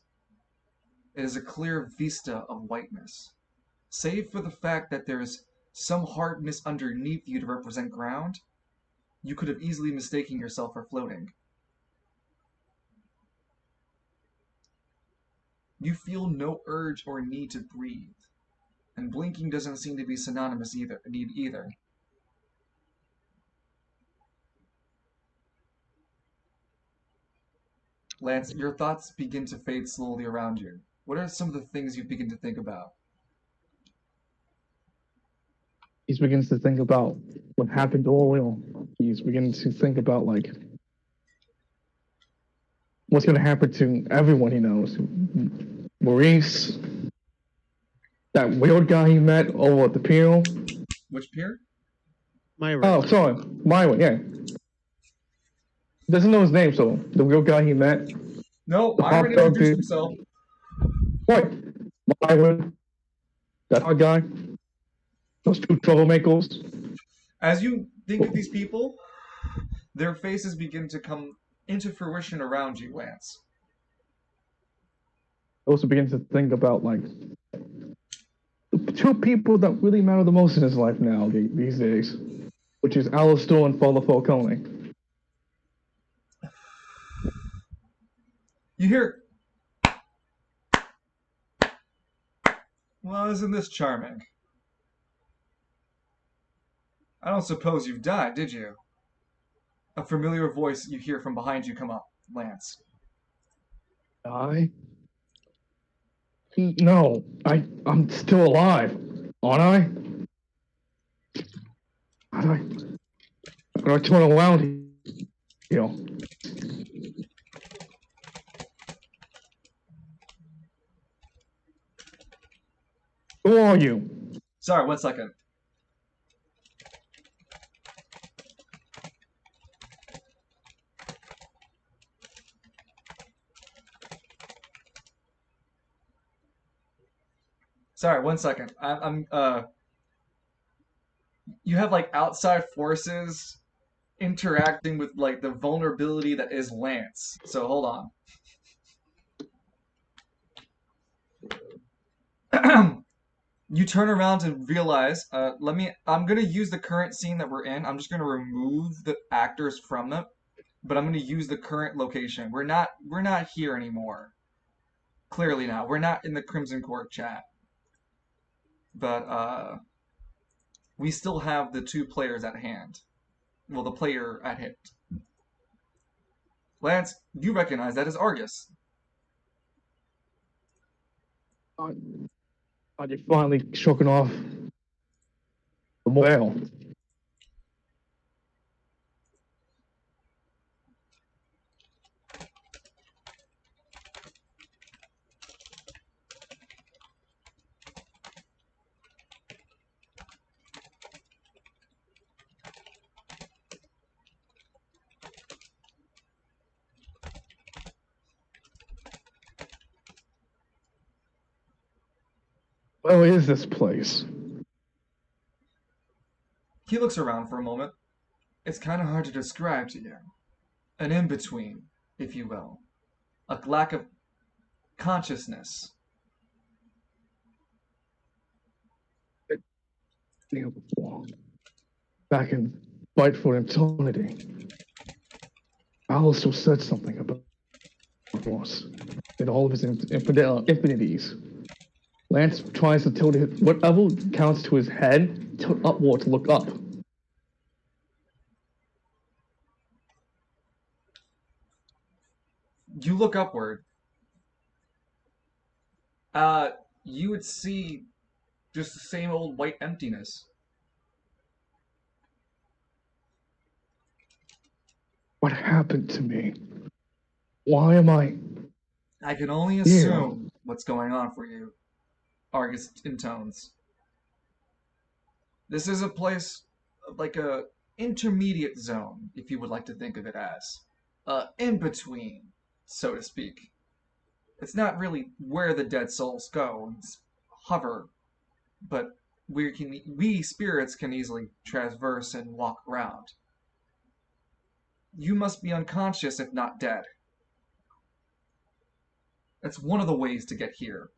It is a clear vista of whiteness, save for the fact that there is some hardness underneath you to represent ground. You could have easily mistaken yourself for floating. You feel no urge or need to breathe, and blinking doesn't seem to be synonymous either. Lance, your thoughts begin to fade slowly around you. What are some of the things you begin to think about? He begins to think about what happened to Oil. He's beginning to think about like what's going to happen to everyone he knows. Maurice, that weird guy he met over at the pier. Which pier? Myra. Oh, sorry, Myron. Yeah, doesn't know his name, so the weird guy he met. No, The Myron hot dog introduced dude. himself. What? Myron, that hot guy. Those two troublemakers. As you think of these people, their faces begin to come into fruition around you, Lance. Also begins to think about like the two people that really matter the most in his life now these days, which is Alistair and Father Falcone. You hear, well, isn't this charming? I don't suppose you've died, did you? A familiar voice you hear from behind you come up, Lance. No, I'm still alive, aren't I? How do I turn around here? Who are you? Sorry, 1 second. Sorry, 1 second. You have like outside forces interacting with like the vulnerability that is Lance. So hold on. You turn around and realize, I'm gonna use the current scene that we're in. I'm just gonna remove the actors from it, but I'm gonna use the current location. We're not here anymore. Clearly now. We're not in the Crimson Court chat. But we still have the two players at hand. Well, the player at hand. Lance, you recognize that as Argus. I just finally choking off the whale. Where is this place? He looks around for a moment. It's kind of hard to describe to you. An in-between, if you will. A lack of consciousness. Back in Fight for Eternity, Alistair said something about us in all of his infinities. Lance tries to tilt whatever counts to his head, tilt upward to look up. You look upward, You would see just the same old white emptiness. What happened to me? Why am I I can only here? assume what's going on for you, Argus intones. This is a place like a intermediate zone, if you would like to think of it as. In between, so to speak. It's not really where the dead souls go, it's hover, but we spirits can easily traverse and walk around. You must be unconscious if not dead. That's one of the ways to get here.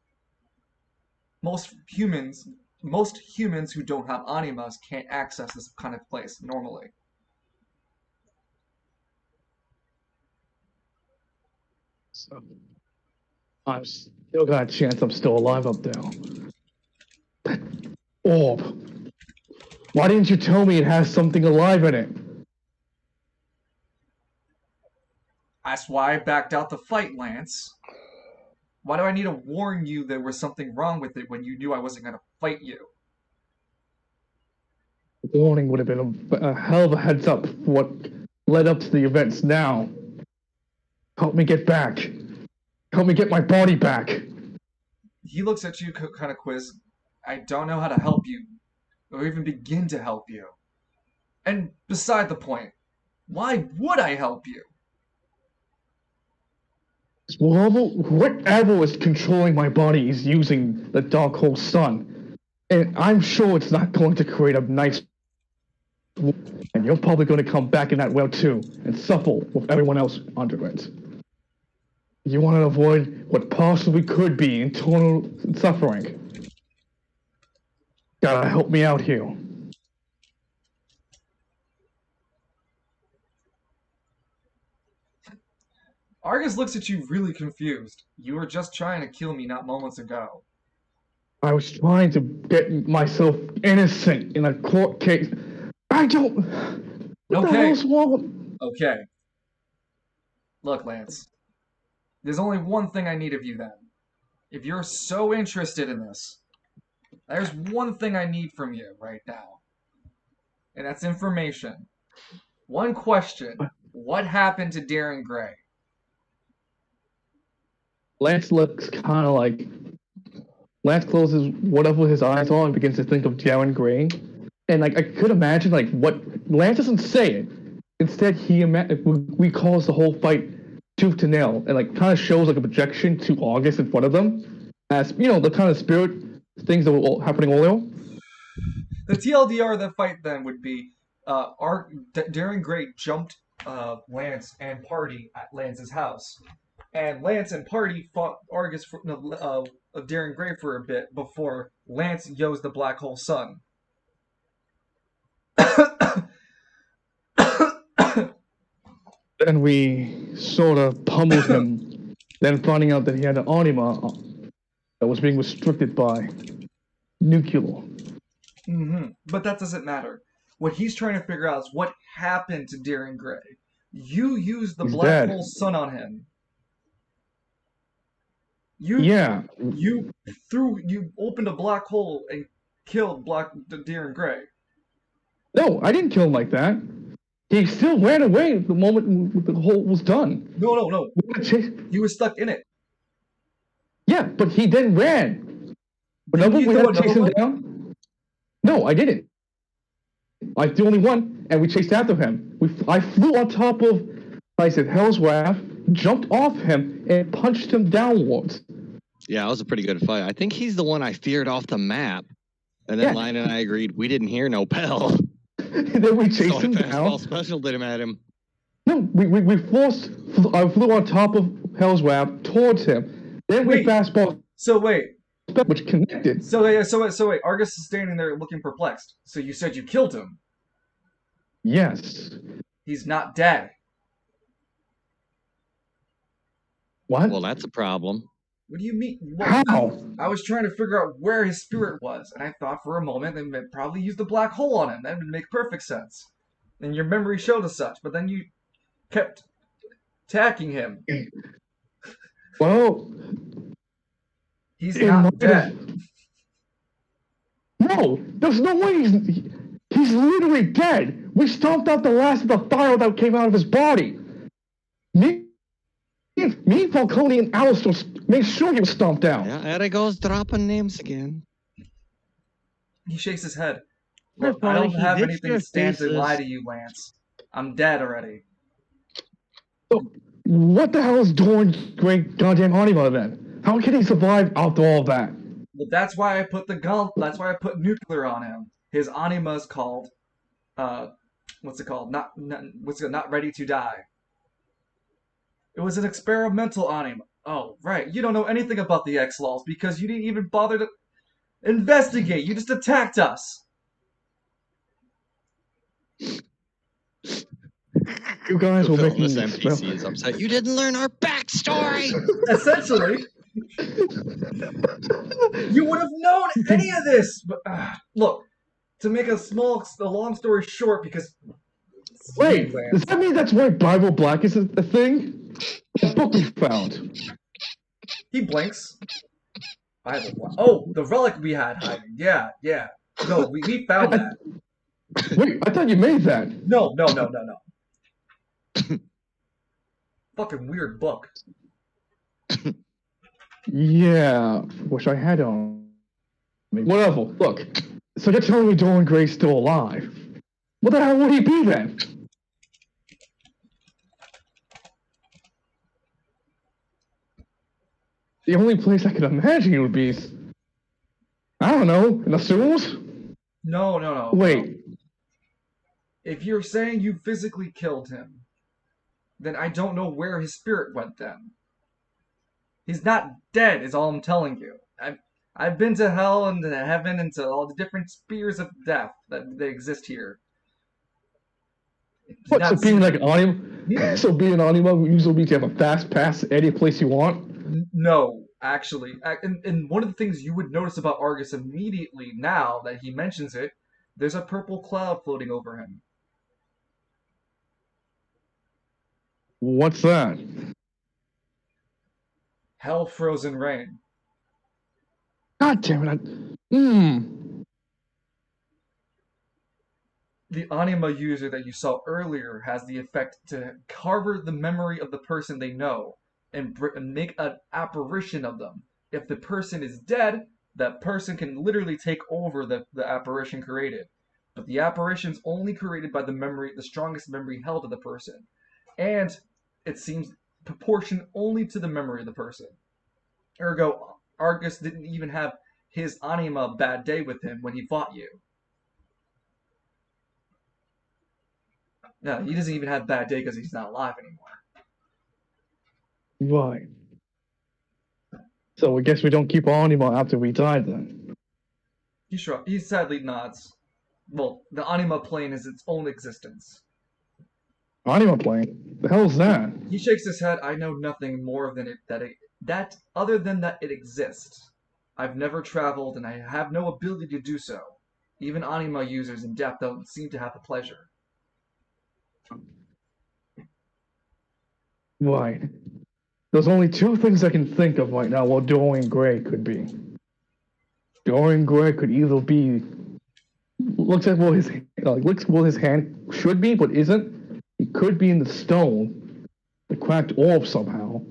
Most humans most humans who don't have animas can't access this kind of place normally. So, I've still got a chance I'm still alive up there. That orb. Why didn't you tell me it has something alive in it? That's why I backed out the fight, Lance. Why do I need to warn you there was something wrong with it when you knew I wasn't going to fight you? The warning would have been a hell of a heads up for what led up to the events now. Help me get back. Help me get my body back. He looks at you kind of quiz. I don't know how to help you, or even begin to help you. And beside the point, why would I help you? Whatever is controlling my body is using the dark hole sun. And I'm sure it's not going to create a nice... And you're probably going to come back in that well too, and suffer with everyone else under it. You want to avoid what possibly could be internal suffering. Gotta help me out here. Argus looks at you really confused. You were just trying to kill me not moments ago. I was trying to get myself innocent in a court case. I don't... What the Okay. hell's wrong? Okay. Look, Lance. There's only one thing I need of you then. If you're so interested in this, there's one thing I need from you right now. And that's information. One question. What happened to Darren Gray? Lance looks kind of like... Lance closes whatever his eyes are and begins to think of Darren Gray. And like I could imagine like what... Lance doesn't say it. Instead, he recalls the whole fight tooth to nail and like kind of shows like a projection to August in front of them as, you know, the kind of spirit things that were happening earlier. The TLDR of the fight then would be Darren Gray jumped Lance and Party at Lance's house. And Lance and Party fought Argus Darren Gray for a bit before Lance used the black hole sun. And we sort of pummeled him, then finding out that he had an anima that was being restricted by nuclear. But that doesn't matter. What he's trying to figure out is what happened to Darren Gray. You used the black hole sun on him. You opened a black hole and killed Darren Gray. No, I didn't kill him like that. He still ran away the moment the hole was done. No. You were stuck in it. Yeah, but he then ran. Whenever we had to chase him down. No, I didn't. I'm the only one, and we chased after him. I flew on top of, I said, Hell's Wrath, jumped off him, and punched him downwards. Yeah, it was a pretty good fight. I think he's the one I feared off the map. And then Lion and I agreed we didn't hear no bell. And then we chased him down. Special did him at him. No, we forced. I flew on top of Hell's Wrath towards him. Then we fastball. So wait. Which connected. So wait. Argus is standing there looking perplexed. So you said you killed him? Yes. He's not dead. What? Well, that's a problem. What do you mean? How? I was trying to figure out where his spirit was, and I thought for a moment they would probably use the black hole on him. That would make perfect sense. And your memory showed us such, but then you kept attacking him. Well, He's In not light dead. of- No, there's no way he's literally dead. We stomped out the last of the fire that came out of his body. Me, Falcone, and Alistair made sure he was stomped out. Yeah, there he goes dropping names again. He shakes his head. Your Look, I father, don't he have did anything your to stand to lie faces. to you, Lance. I'm dead already. So, what the hell is doing great goddamn Anima then? How can he survive after all that? But that's why I put that's why I put nuclear on him. His anima is called, what's it called? Not ready to die. It was an experimental anima. Oh, right. You don't know anything about the X-Laws because you didn't even bother to investigate. You just attacked us. You guys The were villainous making me NPC is upset. You didn't learn our backstory. Essentially, you would have known any of this. But look, to make a long story short, because Wait, does that mean that's why Bible Black is a thing? The book we found. He blinks. Oh, the relic we had hiding. Yeah. No, we found that. Wait, I thought you made that. No. Fucking weird book. Yeah, wish I had on me. Whatever. Look, so you're telling me Dorian Gray's still alive? What the hell would he be then? The only place I could imagine he would be is, I don't know, in the sewers? No. Wait, If you're saying you physically killed him, then I don't know where his spirit went then. He's not dead, is all I'm telling you. I've been to hell and to heaven and to all the different spheres of death that exist here. what, so being like an Anima? Yeah. So being an Anima usually means you have a fast pass any place you want? No, actually. And one of the things you would notice about Argus immediately now that he mentions it, there's a purple cloud floating over him. What's that? Hell frozen rain. God damn it. The anima user that you saw earlier has the effect to carver the memory of the person they know and make an apparition of them. If the person is dead, that person can literally take over the apparition created. But the apparition's only created by the strongest memory held of the person. And it seems proportioned only to the memory of the person. Ergo, Argus didn't even have his anima bad day with him when he fought you. No, he doesn't even have bad day because he's not alive anymore. Right. So I guess we don't keep our Anima after we die then. He sadly nods. Well, the anima plane is its own existence. Anima plane? The hell's that? He shakes his head. I know nothing more than that other than that it exists. I've never traveled and I have no ability to do so. Even anima users in depth don't seem to have the pleasure. Right. There's only two things I can think of right now what Dorian Gray could be. Dorian Gray could either be looks what his hand should be, but isn't. He could be in the stone, the cracked orb somehow.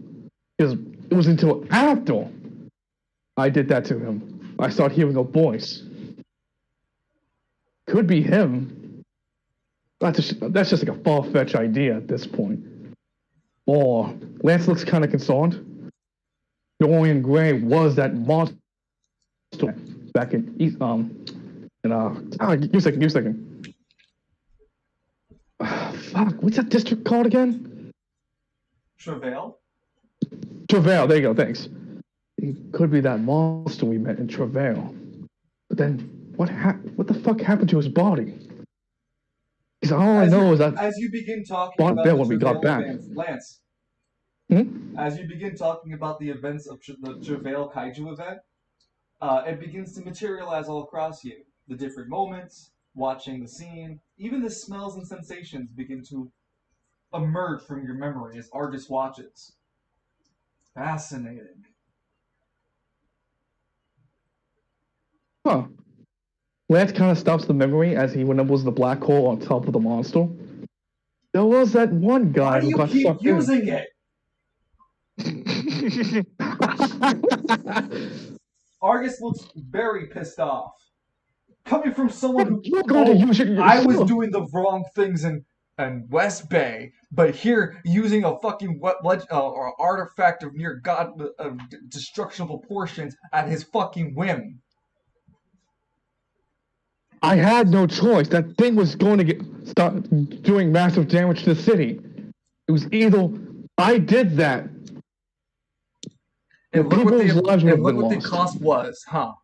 Because it was until after I did that to him, I started hearing a voice. Could be him. That's just like a far-fetched idea at this point. Or Lance looks kind of concerned. Dorian Gray was that monster back in give me a second. Fuck, what's that district called again? Travail? Travail, there you go, thanks. He could be that monster we met in Travail. But then, what the fuck happened to his body? Because all I know is that as you begin talking Bought about Bill the when we got Travail back. events, Lance, as you begin talking about the events of the Travail Kaiju event, it begins to materialize all across you. The different moments, watching the scene, even the smells and sensations begin to emerge from your memory as Argus watches. Fascinating. Huh. Lance kind of stops the memory as he remembers the black hole on top of the monster. There was that one guy Why do who you got keep sucked in. using it? Argus looks very pissed off. Coming from someone who, You're going to use it I was yourself. doing the wrong things in West Bay, but here using a fucking or artifact of near god destructible proportions at his fucking whim. I had no choice. That thing was going to start doing massive damage to the city. It was either I did that, or And look what people's lives would have been the lost. cost was, huh?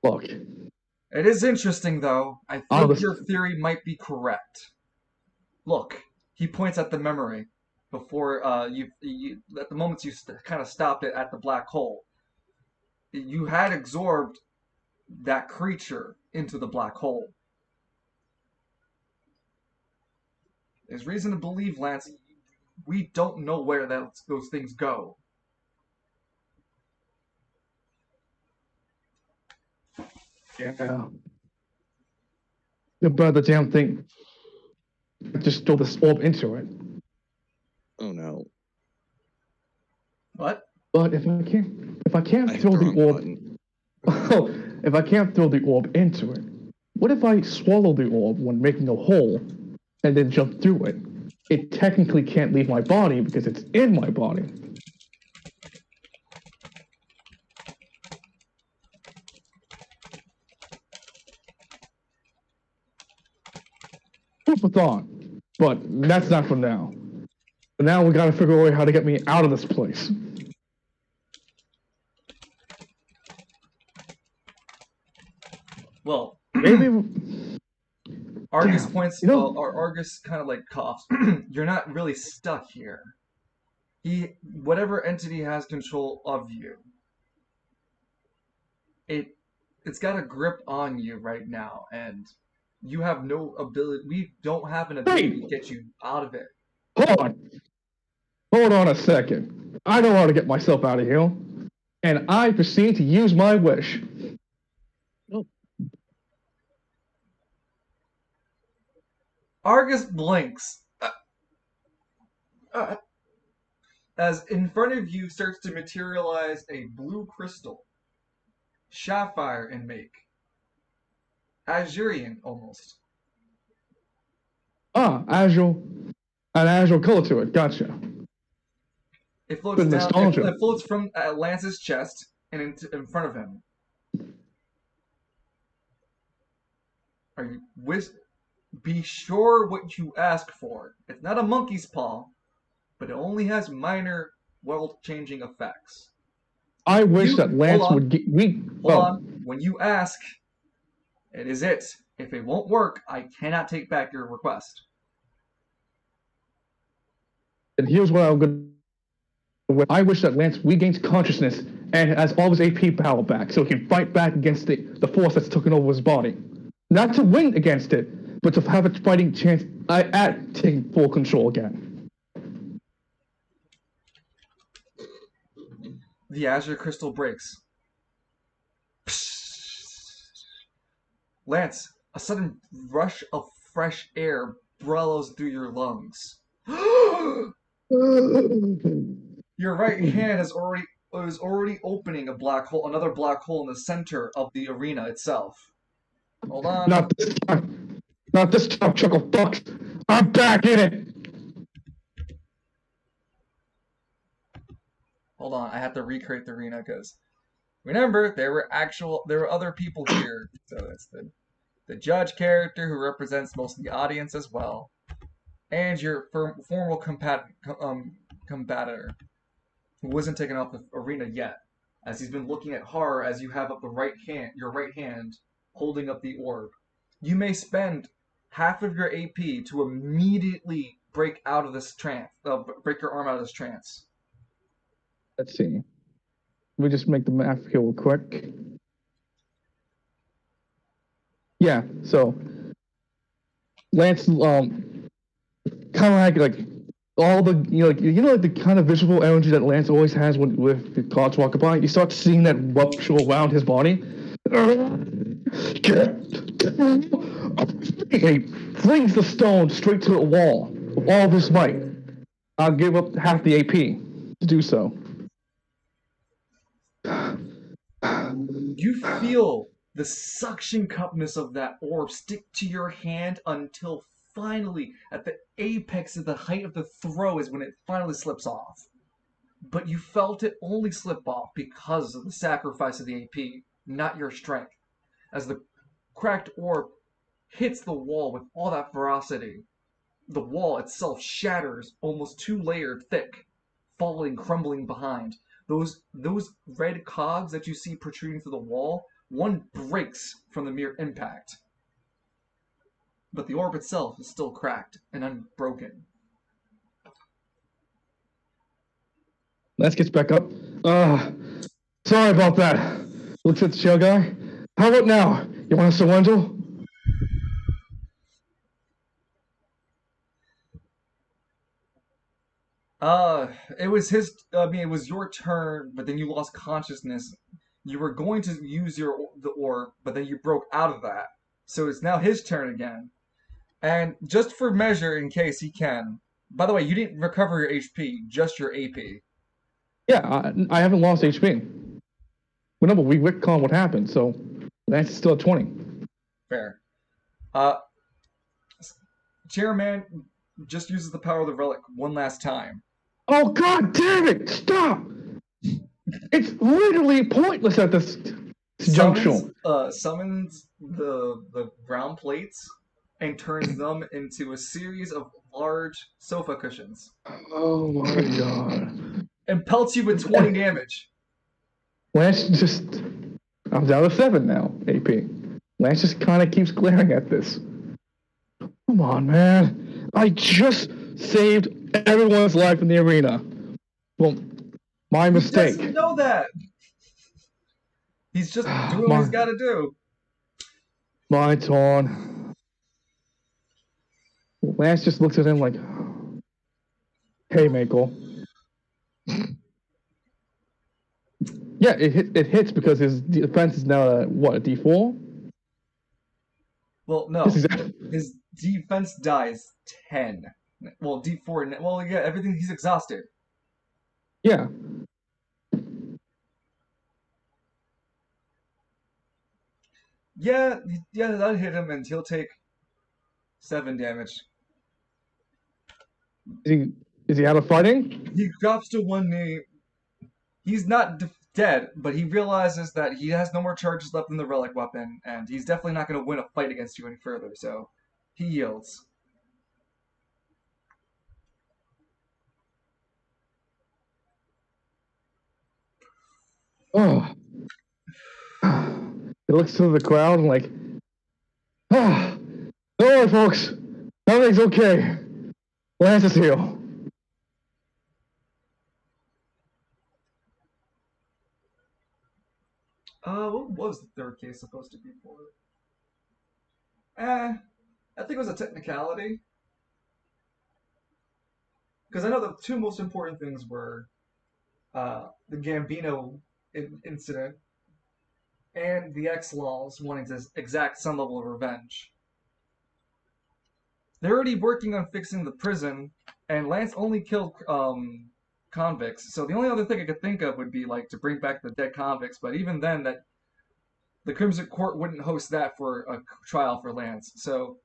Look, It is interesting, though. I think your theory might be correct. Look, he points at the memory before you at the moment you kind of stopped it at the black hole. You had absorbed that creature into the black hole. There's reason to believe, Lance, we don't know where those things go. yeah. About the damn thing. I just throw this orb into it. Oh no. What? But if I can't throw the orb, if I can't throw the orb into it, what if I swallow the orb when making a hole and then jump through it? It technically can't leave my body because it's in my body. Food for thought, but that's not for now. But now we gotta figure out how to get me out of this place. Well, Maybe Argus damn, points, you know, or Argus kind of like coughs. You're not really stuck here. Whatever entity has control of you, it's got a grip on you right now, and you have no ability. We don't have an ability to get you out of it. hold on a second. I know how to get myself out of here, and I proceed to use my wish. Argus blinks as in front of you starts to materialize a blue crystal, sapphire in make, Azurian almost. An azure color to it. Gotcha. It floats Good down. nostalgia. It floats from Lance's chest and in front of him. Are you Be sure what you ask for. It's not a monkey's paw, but it only has minor world-changing effects. I wish that Lance would get me. Hold on. When you ask, it is it. If it won't work, I cannot take back your request. And here's what I'm going to. I wish that Lance regains consciousness and has all his AP power back so he can fight back against the force that's taken over his body. Not to win against it, but to have a fighting chance at taking full control again. The azure crystal breaks. Lance, a sudden rush of fresh air bellows through your lungs. Your right hand is already opening another black hole in the center of the arena itself. Hold on. Not this time. Not this time, Chuckle Fucks. I'm back in it. Hold on, I have to recreate the arena because remember there were other people here. So it's the judge character who represents most of the audience as well, and your formal combator who wasn't taken off the arena yet, as he's been looking at horror as you have up your right hand holding up the orb. You may spend half of your AP to immediately break out of this trance, break your arm out of this trance. Let's see. Let me just make the math here real quick. Yeah, so Lance, kind of like all the like the kind of visual energy that Lance always has when with the gods walk by. You start seeing that rupture around his body. He flings the stone straight to the wall with all of his might. I'll give up half the AP to do so. You feel the suction cupness of that orb stick to your hand until finally, at the apex of the height of the throw, is when it finally slips off. But you felt it only slip off because of the sacrifice of the AP, not your strength. As the cracked orb hits the wall with all that ferocity, the wall itself shatters almost 2 layer thick, falling, crumbling behind. Those red cogs that you see protruding through the wall, one breaks from the mere impact. But the orb itself is still cracked and unbroken. Lance gets back up. Sorry about that. Looks at the shell guy. How about now? You want us to Wendell? It was his. I mean, it was your turn, but then you lost consciousness. You were going to use the orb, but then you broke out of that. So it's now his turn again. And just for measure, in case he can. By the way, you didn't recover your HP, just your AP. Yeah, I haven't lost HP. Well, no, but we retcon what happened, so Lance is still at 20. Fair. Uh, Chairman just uses the power of the relic one last time. Oh, god damn it! Stop! It's literally pointless at this junction. Summons the ground plates and turns them into a series of large sofa cushions. Oh my god. And pelts you with 20 damage. Lance just... I'm down to 7 now, AP. Lance just kind of keeps glaring at this. Come on, man. I just saved everyone's life in the arena. Well, my mistake. He doesn't know that. He's just doing what he's got to do. My turn. Lance just looks at him like, hey, Michael. Yeah, it hits because his defense is now a D4? Well, no. His defense dies 10. Well, D4. Well, yeah, everything. He's exhausted. Yeah. Yeah, that hit him, and he'll take 7 damage. Is he out of fighting? He drops to one knee. He's not dead, but he realizes that he has no more charges left in the relic weapon, and he's definitely not going to win a fight against you any further, so he yields. Oh. He looks to the crowd and like, don't worry, folks. Everything's okay. Lance is here. What was the third case supposed to be for? I think it was a technicality. Because I know the two most important things were the Gambino incident and the X-Laws wanting to exact some level of revenge. They're already working on fixing the prison, and Lance only killed convicts. So the only other thing I could think of would be like to bring back the dead convicts. But even then, that the Crimson Court wouldn't host that for a trial for Lance. So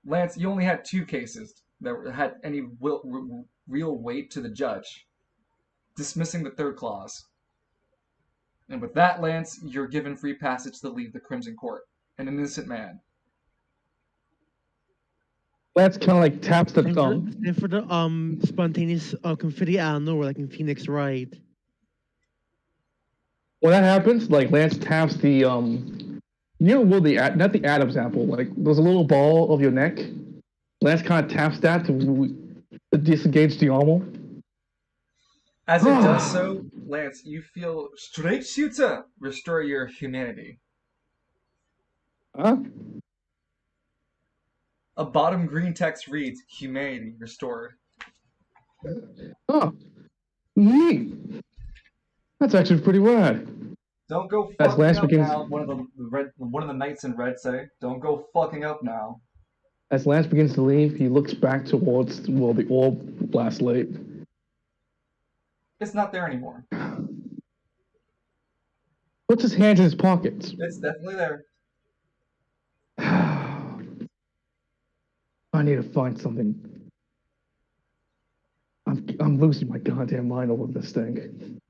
Lance, you only had 2 cases that had any real weight to the judge, dismissing the third clause. And with that, Lance, you're given free passage to leave the Crimson Court, an innocent man. Lance kind of like taps the thumb. And for the spontaneous confetti anno, or like in Phoenix Wright. When that happens, like Lance taps the not the Adam's apple, like there's a little ball of your neck. Lance kind of taps that to disengage the armor. As it does so, Lance, you feel straight shooter restore your humanity. Huh? A bottom green text reads, humanity restored. Oh, neat. That's actually pretty rad. Don't go As fucking Lance up begins, now. One of the knights in red say, "Don't go fucking up now." as Lance begins to leave, he looks back towards the orb last late. It's not there anymore. Puts his hands in his pockets. It's definitely there. I need to find something. I'm losing my goddamn mind over this thing.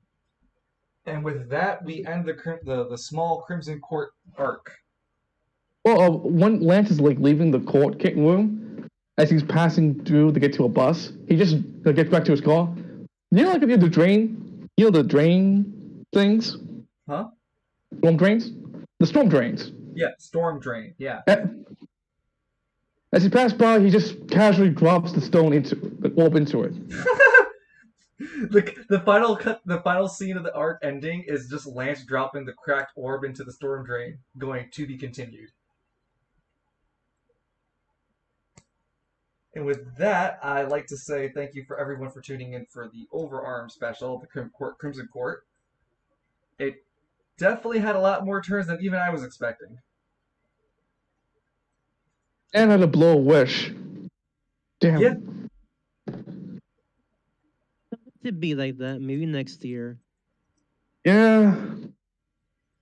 And with that, we end the small Crimson Court arc. Well, when Lance is like leaving the court room, as he's passing through to get to a bus, he just gets back to his car. You know, like if you the drain, the drain things, Huh? storm drains, the storm drains. Yeah, storm drain. Yeah. As he passes by, he just casually drops the orb into it. The final scene of the arc ending is just Lance dropping the cracked orb into the storm drain, going to be continued. And with that, I'd like to say thank you for everyone for tuning in for the Overarm special of the Crimson Court. It definitely had a lot more turns than even I was expecting. And had to blow a wish. Damn. Yeah. To be like that, maybe next year. Yeah.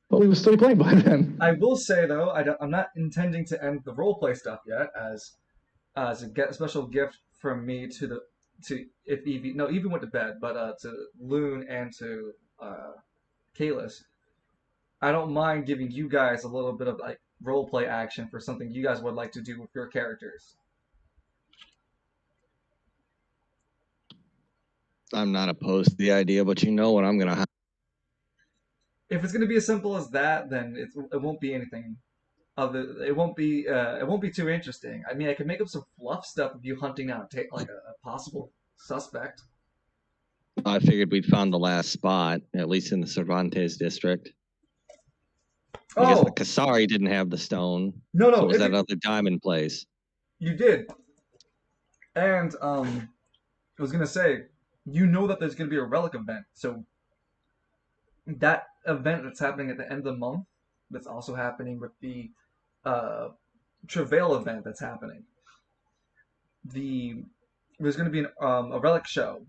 But we were still playing by then. I will say though, I'm not intending to end the roleplay stuff yet, as a special gift from me to if Evie went to bed, but to Loon and to Kalis. I don't mind giving you guys a little bit of like roleplay action for something you guys would like to do with your characters. I'm not opposed to the idea, but you know what I'm gonna have. If it's gonna be as simple as that, then it won't be anything. It won't be too interesting. I mean, I could make up some fluff stuff of you hunting down like a possible suspect. I figured we'd found the last spot, at least in the Cervantes district. Because the Kasari didn't have the stone. No, so it was that other diamond place. You did. And I was gonna say, you know that there's gonna be a relic event, so that event that's happening at the end of the month, that's also happening with the Travail event that's happening. There's gonna be a relic show,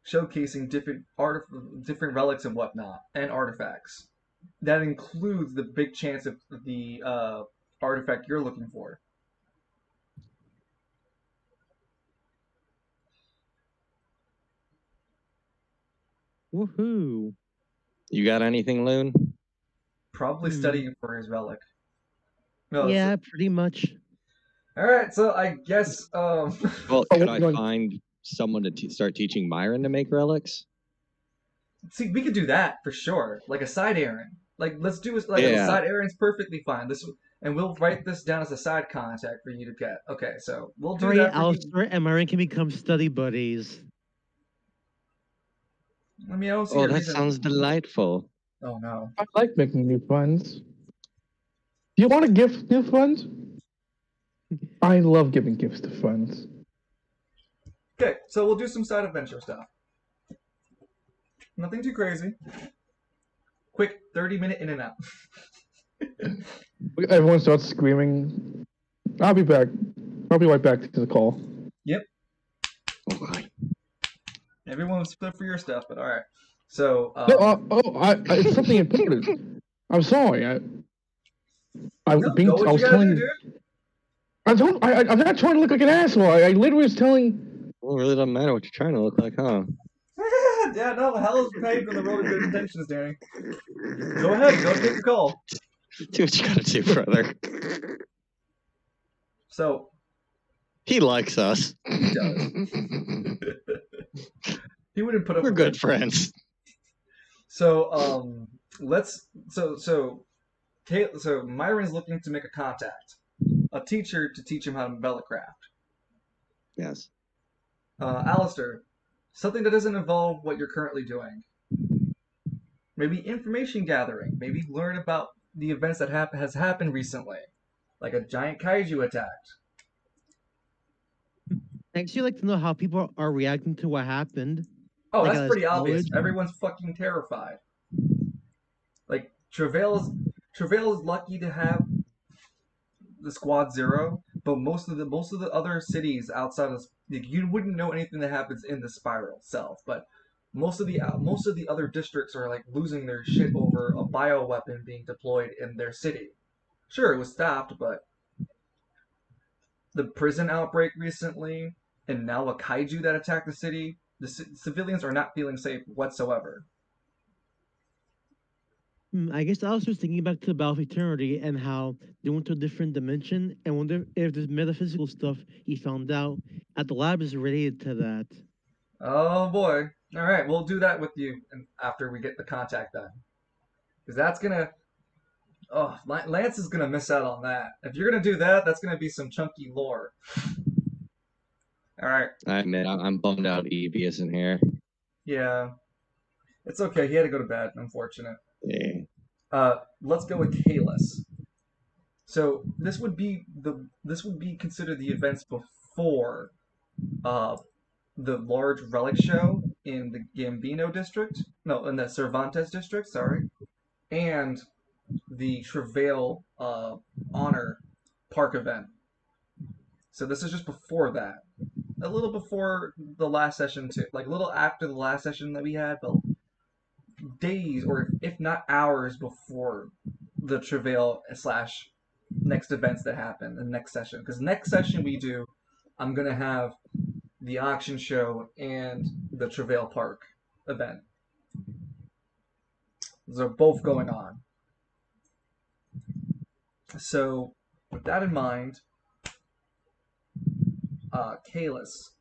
showcasing different relics and whatnot, and artifacts. That includes the big chance of the artifact you're looking for. Woohoo! You got anything, Loon? Probably studying for his relic. No, yeah, pretty much. All right, so I guess. Well, could I find someone to start teaching Myron to make relics? See, we could do that for sure, like a side errand. Like, let's do a side errand's perfectly fine. And we'll write this down as a side contact for you to get. Okay, so we'll do that. Alistair and Myron can become study buddies. I mean, I don't see that sounds delightful. Oh no. I like making new friends. Do you want to gift new friends? I love giving gifts to friends. Okay, so we'll do some side adventure stuff. Nothing too crazy. Quick 30-minute in and out. Everyone starts screaming. I'll be back. I'll be right back to the call. Yep. Okay. Everyone was split for your stuff, but all right. So. It's something important. I'm sorry. I'm not trying to look like an asshole. I literally was telling. Well, it really doesn't matter what you're trying to look like, huh? Yeah, no, hell is paid for the road of good intentions, Danny. Go ahead, go take the call. Do what you gotta do, brother. So. He likes us. He does. He wouldn't put up. We're good friends. So, So Myron's looking to make a contact, a teacher to teach him how to Bellicraft. Yes. Alistair, something that doesn't involve what you're currently doing. Maybe information gathering. Maybe learn about the events that has happened recently, like a giant kaiju attacked. I actually like to know how people are reacting to what happened. Oh, Like that's at this pretty obvious. college. Everyone's fucking terrified. Like Travail's lucky to have the Squad Zero, but most of the other cities outside of like, you wouldn't know anything that happens in the spiral itself, but most of the other districts are like losing their shit over a bioweapon being deployed in their city. Sure, it was stopped, but the prison outbreak recently, and now a kaiju that attacked the city, the civilians are not feeling safe whatsoever. I guess I was just thinking back to the Battle of Eternity and how they went to a different dimension, and wonder if this metaphysical stuff he found out at the lab is related to that. Oh boy. All right, we'll do that with you after we get the contact done. Because that's gonna. Oh, Lance is gonna miss out on that. If you're gonna do that, that's gonna be some chunky lore. All right. I admit, I'm bummed out Evie isn't here. Yeah. It's okay. He had to go to bed. Unfortunate. Yeah. Let's go with Kalis. So this would be considered the events before uh the large relic show in the Gambino district. No, in the Cervantes district. Sorry, and the Travail honor park event. So this is just before that, a little before the last session too, like a little after the last session that we had, but days or if not hours before the Travail slash next events that happen the next session. Because next session we do, I'm gonna have the auction show and the Travail Park event. Those are both going on. So, with that in mind, Kalis,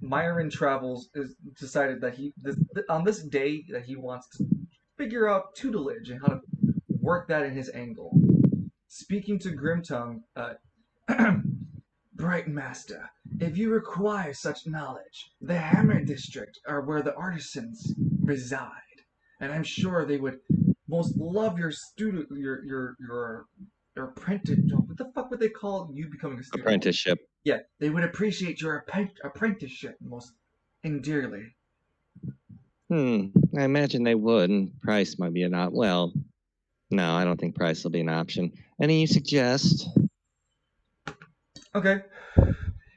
Myron Travels is decided that on this day that he wants to figure out tutelage and how to work that in his angle. Speaking to Grimtongue, Bright Master, if you require such knowledge, the Hammer District are where the artisans reside, and I'm sure they would most love your student, your apprentice. What the fuck would they call you becoming a student? Apprenticeship. Yeah, they would appreciate your apprenticeship most endearly. I imagine they would, and price might be an option. Well, no, I don't think price will be an option. Any you suggest? Okay.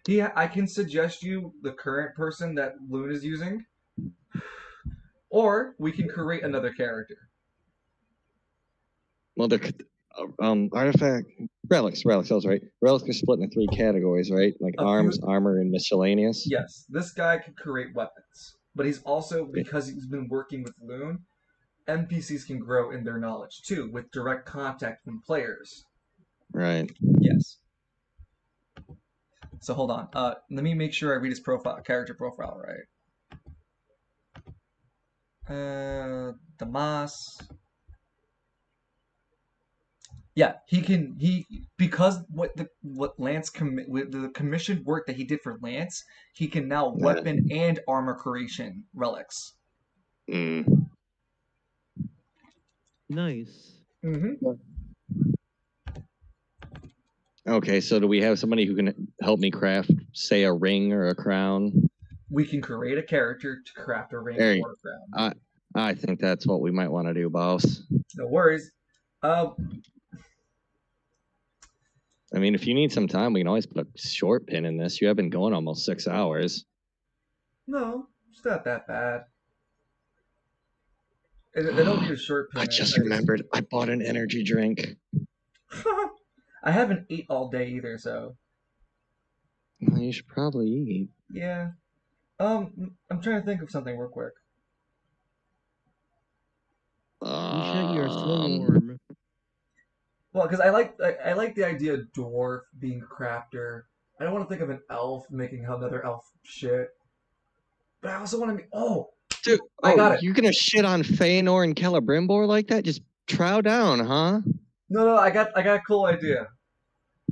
Yeah, I can suggest you the current person that Loon is using, or we can create another character. Well, the artifact relics. I was right. Relics are split into 3 categories, right? Like arms, armor, and miscellaneous. Yes, this guy can create weapons, but he's also, because he's been working with Loon, NPCs can grow in their knowledge too with direct contact from players. Right. Yes. So hold on. Let me make sure I read his character profile right. Damas. Yeah, because what Lance with the commissioned work that he did for Lance, he can now weapon and armor creation relics. Nice. Mm-hmm. Okay, so do we have somebody who can help me craft, say, a ring or a crown? We can create a character to craft a ring or a crown. I think that's what we might want to do, boss. No worries. I mean, if you need some time, we can always put a short pin in this. You have been going almost 6 hours. No, it's not that bad. They don't need a short pin. I just remembered. I bought an energy drink. I haven't ate all day either, so. Well, you should probably eat. Yeah. I'm trying to think of something real quick. You're so warm. Well, because I like the idea of dwarf being a crafter. I don't want to think of an elf making another elf shit. But I also want to be. Oh, dude! I got it. You're gonna shit on Feanor and Celebrimbor like that? Just trow down, huh? No, I got a cool idea.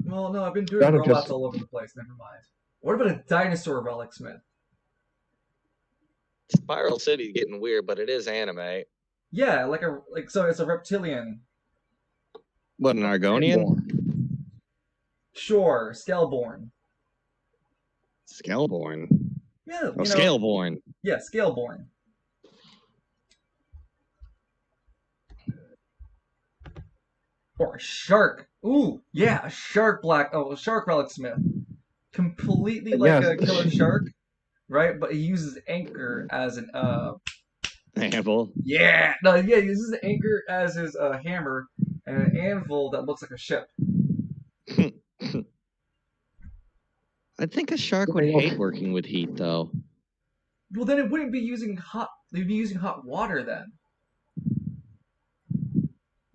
Well, no, I've been doing robots all over the place. Never mind. What about a dinosaur relic smith? Spiral City's getting weird, but it is anime. Yeah, so it's a reptilian. What, an Argonian? Sure, Scaleborn. Scaleborn. Yeah, Oh, Scaleborn. Yeah, Scaleborn. Or a shark. Ooh, yeah, a shark a shark relic smith. Completely like Yes. a killer shark, right? But he uses anchor as an Anvil. yeah, no, yeah, he uses anchor as his hammer and an anvil that looks like a ship. I think a shark would hate working with heat, though. Well, then it wouldn't be using hot. They'd be using hot water then.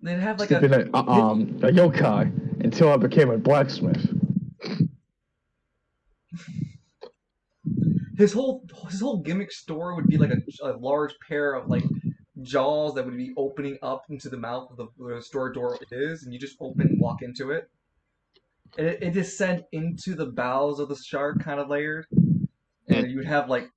They'd have like been a yokai until I became a blacksmith. His whole gimmick store would be like a large pair of like jaws that would be opening up into the mouth of where the store door is, and you just open and walk into it. And it descend into the bowels of the shark, kind of layered, and you would have like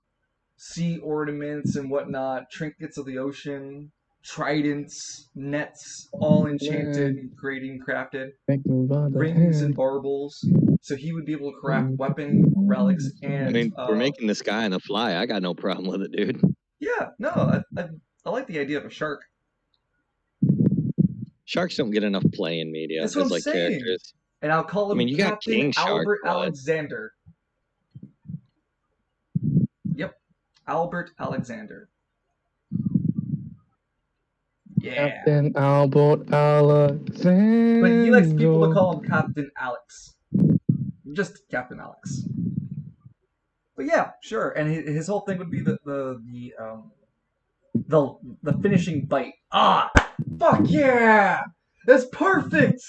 sea ornaments and whatnot, trinkets of the ocean, tridents, nets, all enchanted, grading, crafted, rings and baubles. So he would be able to craft weapon relics and. I mean, we're making this guy on the fly. I got no problem with it, dude. Yeah, no, I like the idea of a shark. Sharks don't get enough play in media That's what as I'm like saying. characters. And I'll call him you got Captain King Shark, Albert but... Alexander. Yep, Albert Alexander. Yeah. Captain Albert Alexander. But he likes people to call him Captain Alex. Just Captain Alex. But yeah, sure. And his whole thing would be the finishing bite. Ah, fuck yeah! That's perfect.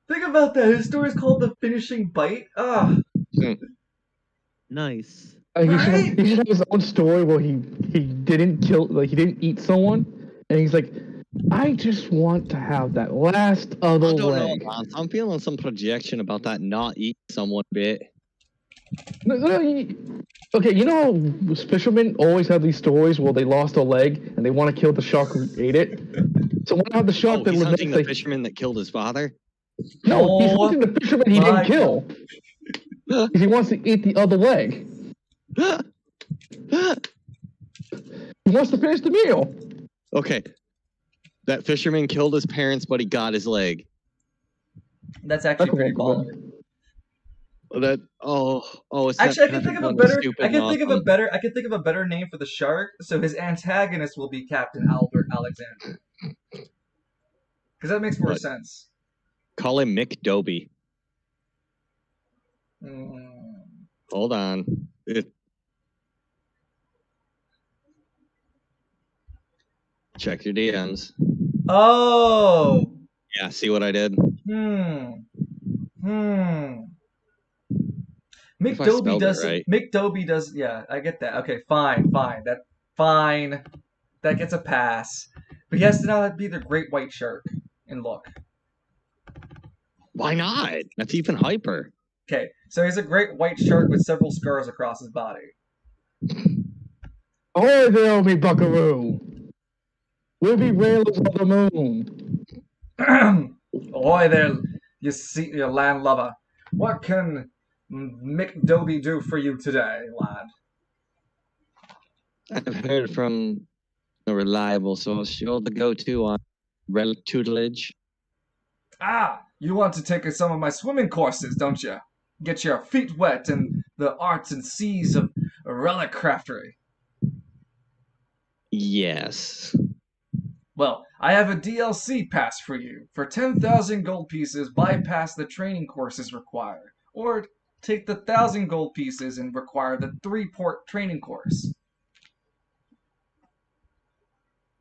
Think about that. His story is called The Finishing Bite. Ah. Nice. He should have his own story where he didn't kill, like he didn't eat someone, and he's like, I just want to have that last other leg. Know, I'm feeling some projection about that not eating someone bit. Okay, you know how fishermen always have these stories where they lost a leg and they want to kill the shark who ate it? So when I have the shark that he's was hunting the fisherman that killed his father? No, he's hunting the fisherman he didn't kill. Because he wants to eat the other leg. He wants to finish the meal. Okay. That fisherman killed his parents, but he got his leg. That's actually pretty cool. It's actually, I can think of a better. I can think of a better name for the shark. So his antagonist will be Captain Albert Alexander. Because that makes more sense. Call him Mick Dobie. Mm. Hold on. Check your DMs. Oh. Yeah, see what I did? Mick Dobie does. Right. Mick Dobie does. Yeah, I get that. Okay, fine. That gets a pass. But he has to now be the great white shark in look. Why not? That's even hyper. Okay, so he's a great white shark with several scars across his body. Ahoy there, me buckaroo! We'll be whalers on the moon. Ahoy there, you land lover. What can Mick Dobie do for you today, lad? I've heard from a reliable source. You're the go-to on relic tutelage. Ah, you want to take some of my swimming courses, don't you? Get your feet wet in the arts and seas of relic craftery. Yes. Well, I have a DLC pass for you. For 10,000 gold pieces, bypass the training courses required. Or take the 1,000 gold pieces and require the 3-port training course.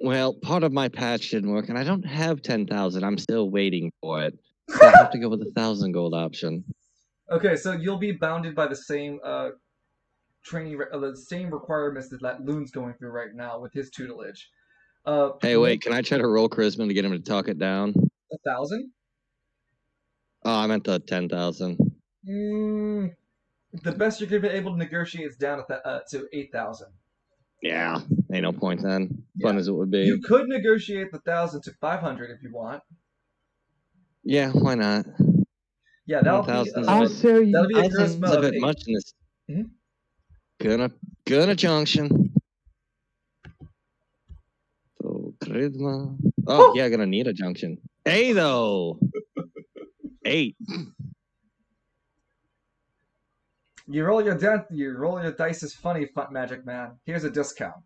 Well, part of my patch didn't work, and I don't have 10,000. I'm still waiting for it. So I have to go with the 1,000 gold option. Okay, so you'll be bounded by the same the same requirements that Loon's going through right now with his tutelage. Hey, wait, can I try to roll charisma to get him to talk it down? 1,000? Oh, I meant the 10,000. The best you're going to be able to negotiate is down to 8,000. Yeah, ain't no point then. Fun as it would be. You could negotiate the 1,000 to 500 if you want. Yeah, why not? Yeah, that'll be a charisma a bit much in this. Mhm. Gonna junction. So charisma. Oh yeah, gonna need a junction. A though. 8. You roll your dice is funny, Magic Man. Here's a discount.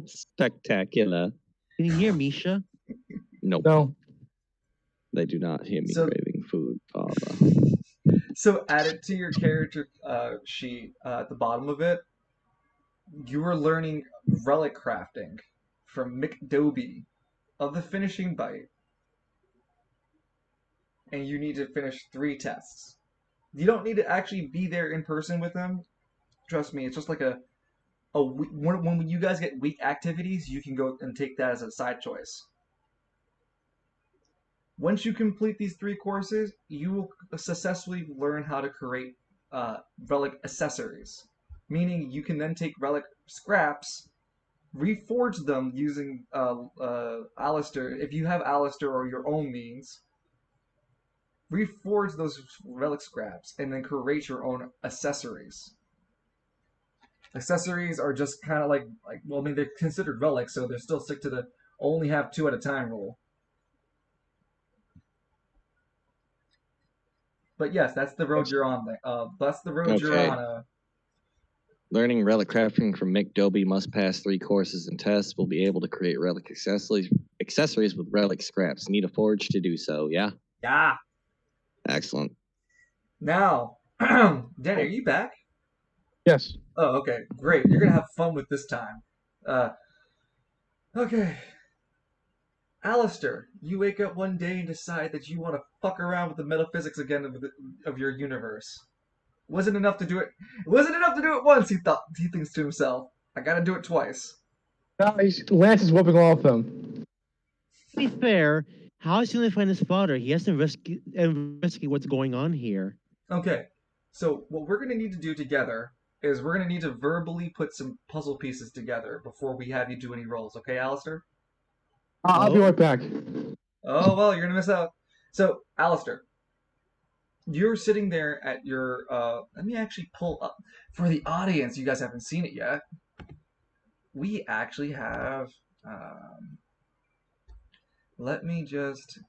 Spectacular. Can you hear Misha? Nope. No. They do not hear me So- craving food, Father. So add it to your character sheet at the bottom of it. You are learning relic crafting from Mick Doby of the Finishing Bite. And you need to finish 3 tests. You don't need to actually be there in person with them. Trust me, it's just like when you guys get week activities, you can go and take that as a side choice. Once you complete these 3 courses, you will successfully learn how to create relic accessories. Meaning you can then take relic scraps, reforge them using Alistair, if you have Alistair or your own means, reforge those relic scraps, and then create your own accessories. Accessories are just kind of like, well, I mean, they're considered relics, so they're still stick to the only have 2 at a time rule. But yes, that's the road you're on. That's the road you're Okay. on. Learning relic crafting from Mick Doby must pass 3 courses and tests. Will be able to create relic accessories with relic scraps. Need a forge to do so. Yeah. Yeah. Excellent. Now, Danny, are you back? Yes. Oh, okay, great. You're gonna have fun with this time. Okay. Alistair, you wake up one day and decide that you want to fuck around with the metaphysics again of your universe. Wasn't enough to do it. Wasn't enough to do it once. He thinks to himself. I gotta do it twice. Lance is whooping off them. To be fair, how is he going to find his father? He has to investigate what's going on here. Okay, so what we're gonna need to do together is we're gonna need to verbally put some puzzle pieces together before we have you do any rolls. Okay, Alistair? I'll be right back. Oh well, you're gonna miss out. So, Alistair, you're sitting there at your let me actually pull up for the audience. You guys haven't seen it yet. We actually have let me just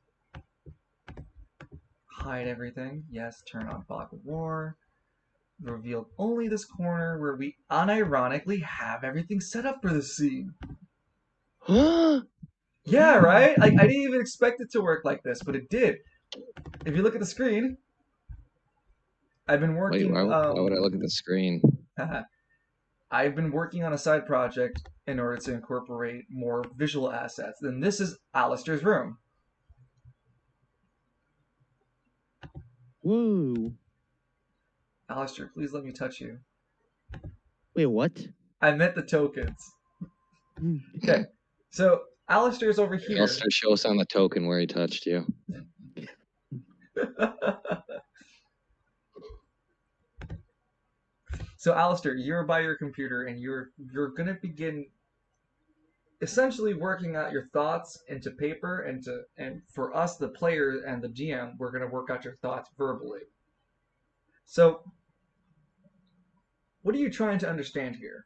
hide everything. Yes, turn on fog of war. Reveal only this corner where we unironically have everything set up for this scene. Yeah, right? I didn't even expect it to work like this, but it did. If you look at the screen, I've been working. Wait, why would I look at the screen? I've been working on a side project in order to incorporate more visual assets. And this is Alistair's room. Whoa. Alistair, please let me touch you. Wait, what? I meant the tokens. Okay, so Alistair's over here. Alistair, show us on the token where he touched you. So Alistair, you're by your computer and you're gonna begin essentially working out your thoughts into paper, and for us, the player and the GM, we're gonna work out your thoughts verbally. So, what are you trying to understand here?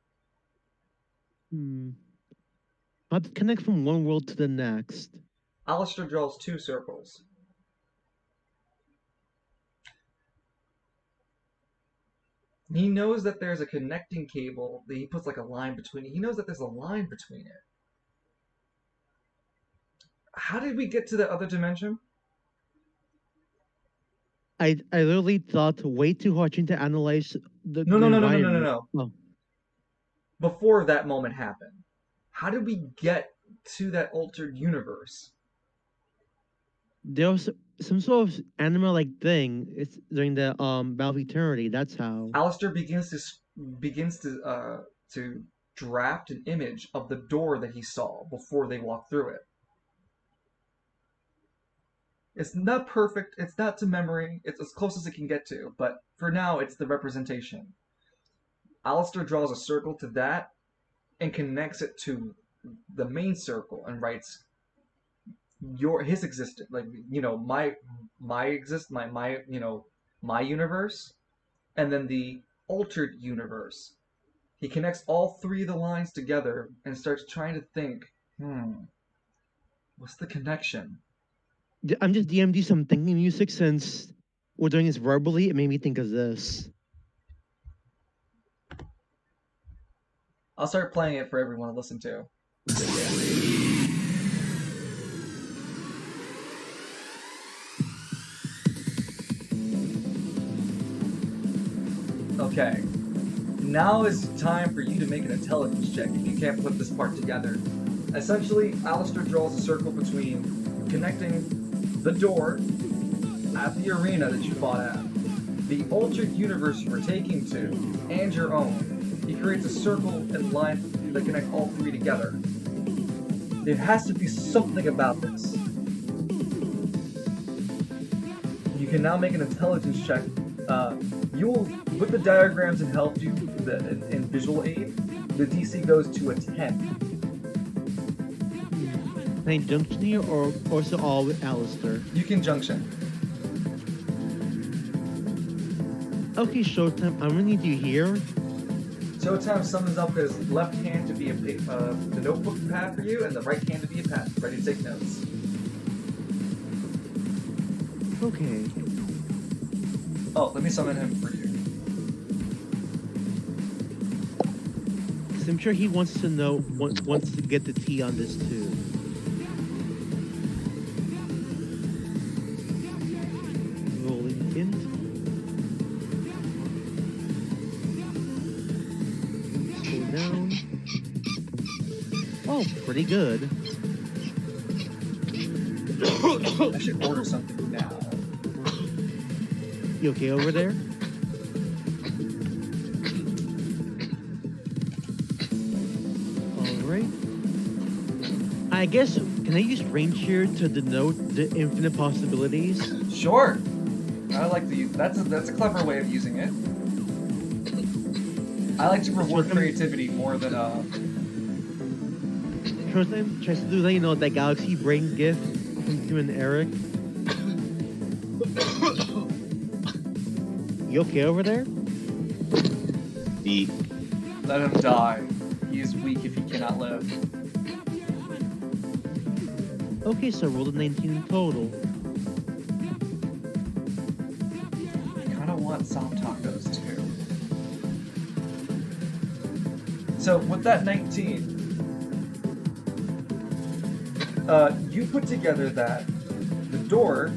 How to connect from one world to the next. Alistair draws 2 circles. He knows that there's a connecting cable that he puts like a line between it. He knows that there's a line between it. How did we get to the other dimension? I literally thought way too hard trying to analyze the No. environment. Oh. Before that moment happened, how did we get to that altered universe? There was some sort of animal-like thing. It's during the Battle of Eternity. That's how. Alistair begins to draft an image of the door that he saw before they walked through it. It's not perfect. It's not to memory. It's as close as it can get to. But for now, it's the representation. Alistair draws a circle to that and connects it to the main circle and writes his existence, like, you know, my my universe, and then the altered universe. He connects all three of the lines together and starts trying to think, what's the connection? I'm just DMD some thinking music since we're doing this verbally. It made me think of this. I'll start playing it for everyone to listen to. Okay. Now is time for you to make an intelligence check if you can't put this part together. Essentially, Alistair draws a circle between connecting the door at the arena that you fought at, the altered universe you were taking to, and your own. He creates a circle and line that connect all three together. There has to be something about this. You can now make an intelligence check. You will, with the diagrams and help you in visual aid, the DC goes to a 10. Can I junction here or also all with Alistair? You can junction. Okay, Showtime, I'm gonna need you here. Showtime summons up his left hand to be the notebook pad for you, and the right hand to be a pen, ready to take notes. Okay. Oh, let me summon him for you. 'Cause I'm sure he wants to know, wants to get the tea on this too. Rolling in. Slow down. Oh, pretty good. I should order something now. You okay over there? Alright. I guess, can I use range here to denote the infinite possibilities? Sure. I like to use that's a clever way of using it. I like to reward creativity more than Showtime tries to do that, you know, that galaxy brain gift from Tim and Eric. You okay over there? let him die. He is weak if he cannot live. Okay, so roll a 19 in total. I kinda want soft tacos too. So with that 19, you put together that the door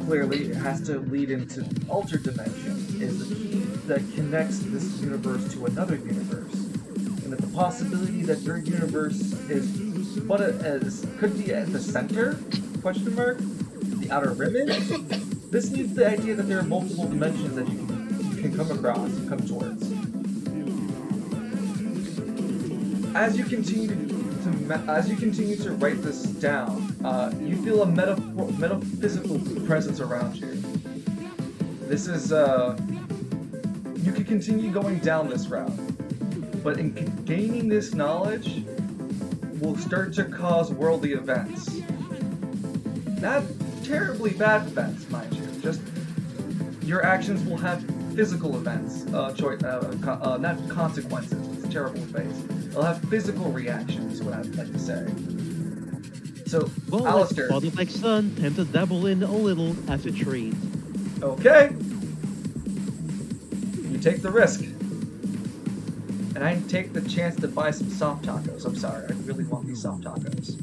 clearly has to lead into altered dimension, is the key that connects this universe to another universe, and that the possibility that your universe is could be at the center? Question mark? The outer rim is? This leads to the idea that there are multiple dimensions that you can come across and come towards. As you continue to write this down, you feel a metaphysical presence around you. This is you can continue going down this route, but in gaining this knowledge will start to cause worldly events. Not terribly bad events, mind you. Just your actions will have physical events, not consequences. It's a terrible phrase. They'll have physical reactions, is what I'd like to say. So, Well, Alistair. like father like son, time to dabble in a little as a treat. Okay. You take the risk. And I take the chance to buy some soft tacos. I'm sorry, I really want these soft tacos.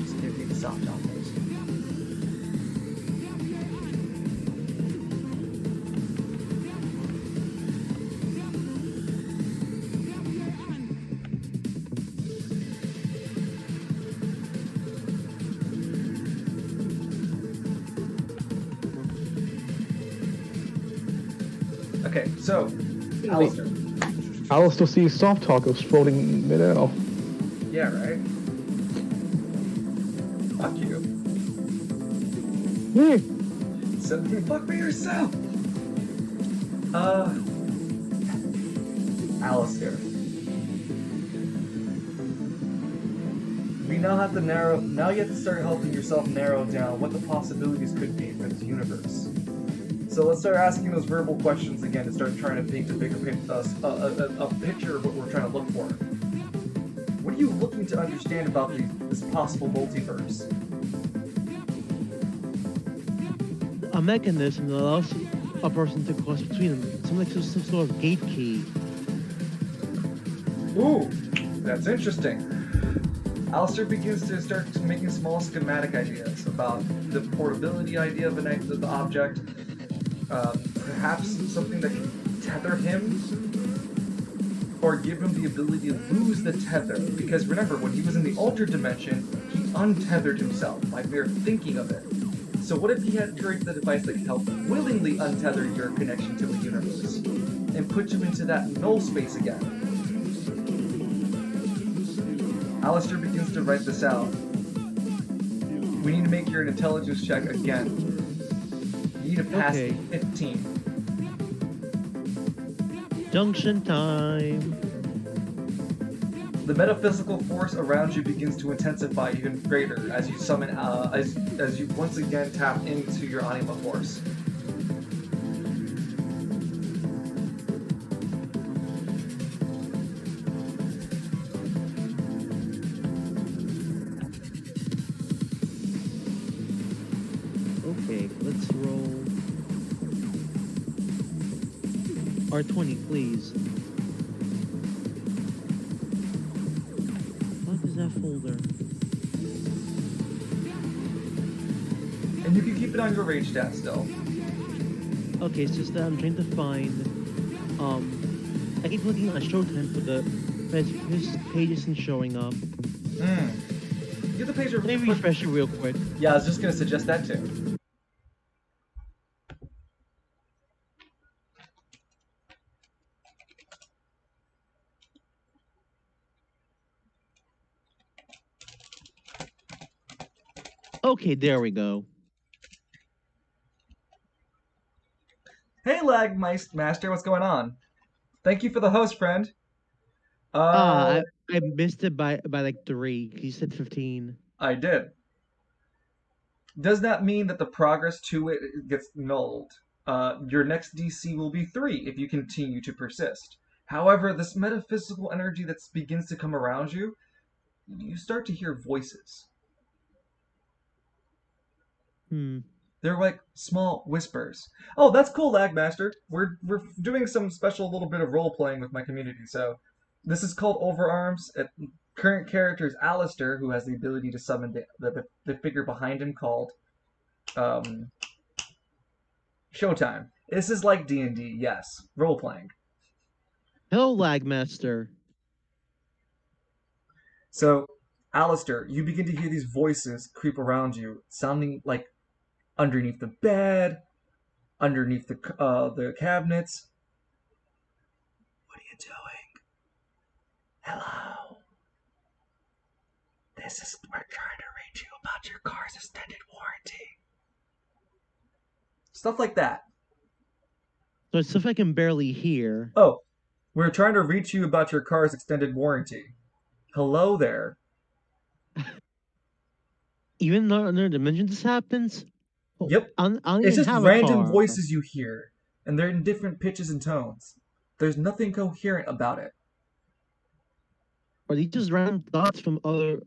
Just give me the soft tacos. Okay, so, Alistair. I'll still see soft tacos floating mid-air. Yeah, right? Fuck you. Yeah. So, fuck me yourself! Alistair. We now have to now you have to start helping yourself narrow down what the possibilities could be for this universe. So let's start asking those verbal questions again to start trying to paint a bigger a picture of what we're trying to look for. What are you looking to understand about this possible multiverse? A mechanism that allows a person to cross between them. Something like some sort of gate key. Ooh, that's interesting. Alistair begins to start making small schematic ideas about the portability idea of the object. Perhaps something that can tether him or give him the ability to lose the tether. Because remember, when he was in the altered dimension, he untethered himself by mere thinking of it. So what if he had created the device that could help willingly untether your connection to the universe and put you into that null space again? Alistair begins to write this out. We need to make your intelligence check again. You need to pass Okay. 15. Junction time. The metaphysical force around you begins to intensify even greater as you summon, as you once again tap into your anima force. Okay, let's roll. R20, please. What is that folder? And you can keep it on your rage stat still. Okay, it's just that I'm trying to find. I keep looking at Showtime for his page isn't showing up. Get the page Let me quick. refresh it real quick. Yeah, I was just gonna suggest that too. Okay, there we go. Hey, Lag Master, what's going on? Thank you for the host, friend. I missed it by like 3. You said 15. I did. Does that mean that the progress to it gets nulled? Your next DC will be 3 if you continue to persist. However, this metaphysical energy that begins to come around you, you start to hear voices. They're like small whispers. Oh, that's cool, Lagmaster. We're doing some special little bit of role playing with my community. So this is called Overarms. Current character is Alistair, who has the ability to summon the figure behind him called Showtime. This is like D&D, yes. Role playing. Hello, Lagmaster. So, Alistair, you begin to hear these voices creep around you, sounding like underneath the bed, underneath the cabinets. What are you doing? Hello. We're trying to reach you about your car's extended warranty. Stuff like that. So it's stuff I can barely hear. Oh, we're trying to reach you about your car's extended warranty. Hello there. Even in another dimension, this happens. Oh, Yep. I don't It's even just have random a car. voices you hear, and they're in different pitches and tones. There's nothing coherent about it. Are these just random thoughts from other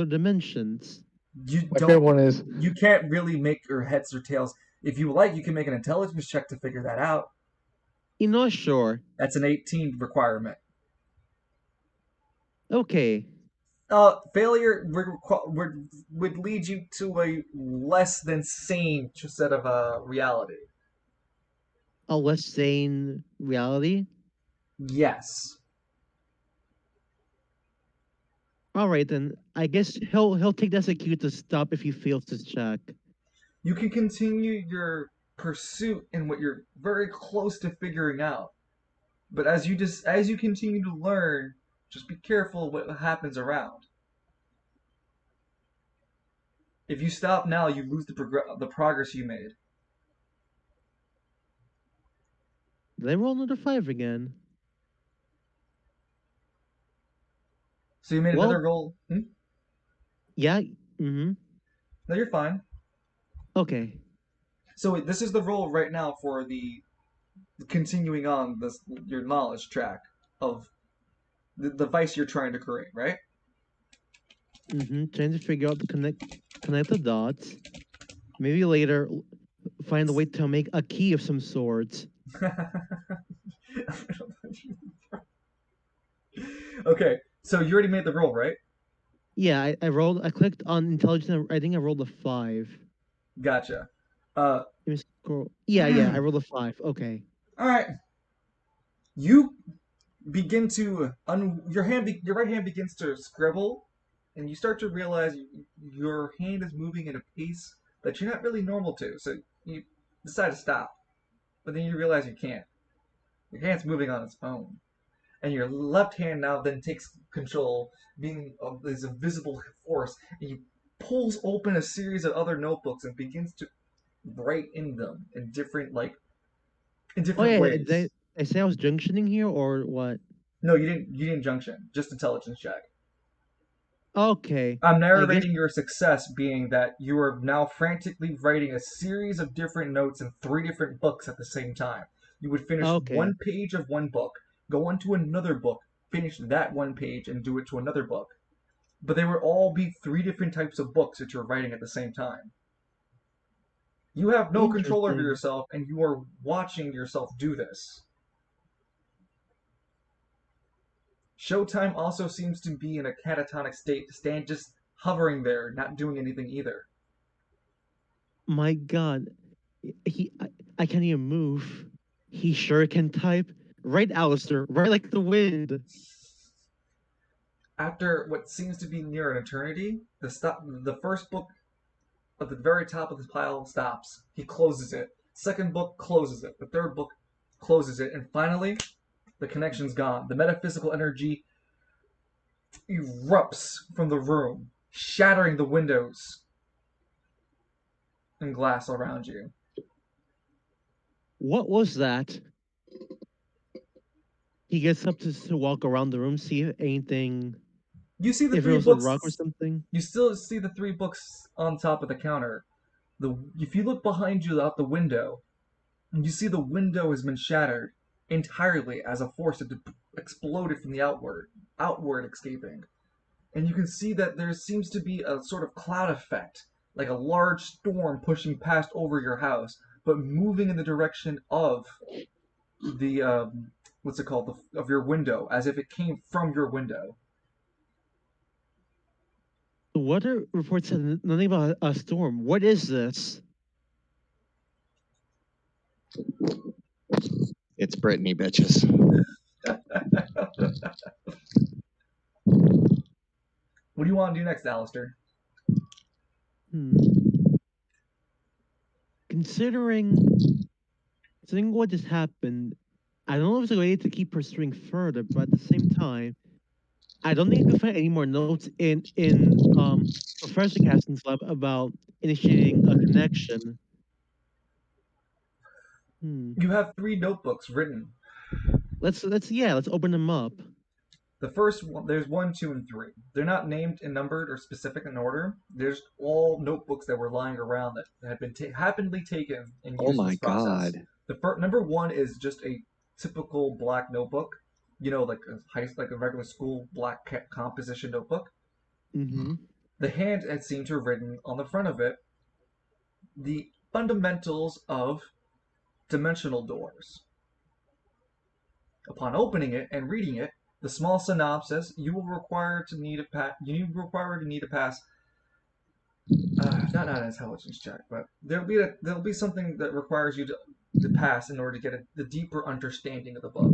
dimensions? You My favorite don't. one is You can't really make your heads or tails. If you like, you can make an intelligence check to figure that out. Sure. That's an 18 requirement. Okay. Failure would lead you to a less than sane set of reality. A less sane reality. Yes. All right then. I guess he'll take that as a cue to stop if he fails this check. You can continue your pursuit in what you're very close to figuring out. But as you continue to learn, just be careful what happens around. If you stop now, you lose the progress you made. Did I roll another 5 again? So you made Well- another roll. Yeah. Mm-hmm. No, you're fine. Okay. So this is the role right now for the continuing on this your knowledge track of the device you're trying to create, right? Trying to figure out the connect the dots. Maybe later find a way to make a key of some sort. Okay, so you already made the roll, right? Yeah, I rolled. I clicked on intelligence. I think I rolled a 5. Gotcha. Uh, Let me scroll. Yeah, I rolled a 5. Okay. all right. You begin to your right hand begins to scribble, and you start to realize your hand is moving at a pace that you're not really normal to. So you decide to stop, but then you realize you can't. Your hand's moving on its own, and your left hand now then takes control, being of this invisible force, and you pulls open a series of other notebooks and begins to write in them in Oh different yeah, ways. I say I was junctioning here or what? No, you didn't. You didn't junction. Just intelligence check. Okay. I'm I guess. narrating your success being that you are now frantically writing a series of different notes in three different books at the same time. You would finish Okay. one page of one book, go on to another book, finish that one page, and do it to another book. But they would all be three different types of books that you're writing at the same time. You have no control over Interesting. yourself, and you are watching yourself do this. Showtime also seems to be in a catatonic state, to stand just hovering there, not doing anything either. My God, I can't even move. He sure can type. Right, Alistair. Right like the wind. After what seems to be near an eternity, the first book at the very top of the pile stops. He closes it. Second book closes it. The third book closes it. And finally, the connection's gone. The metaphysical energy erupts from the room, shattering the windows and glass around you. What was that? He gets up to walk around the room, see if anything, You see the if it three was a rock or books. something. You still see the three books on top of the counter. If you look behind you out the window, you see the window has been shattered entirely as a force that exploded from the outward escaping. And you can see that there seems to be a sort of cloud effect, like a large storm pushing past over your house, but moving in the direction of the what's it called, of your window, as if it came from your window. The weather report said nothing about a storm. What is this? It's Brittany, bitches. What do you want to do next, Alistair? Considering what just happened, I don't know if there's a way to keep pursuing further, but at the same time, I don't think I can find any more notes in Professor Caston's lab about initiating a connection. You have three notebooks written. Let's open them up. The first one, there's one, two, and three. They're not named and numbered or specific in order. There's all notebooks that were lying around that have been happily taken and Oh used in my this process. god. The number one is just a typical black notebook, like like a regular school black composition notebook. Mm-hmm. The hand had seemed to have written on the front of it the fundamentals of dimensional doors. Upon opening it and reading it, the small synopsis, you will require to need a pass. Not an intelligence check, but there'll be something that requires you to pass in order to get the deeper understanding of the book.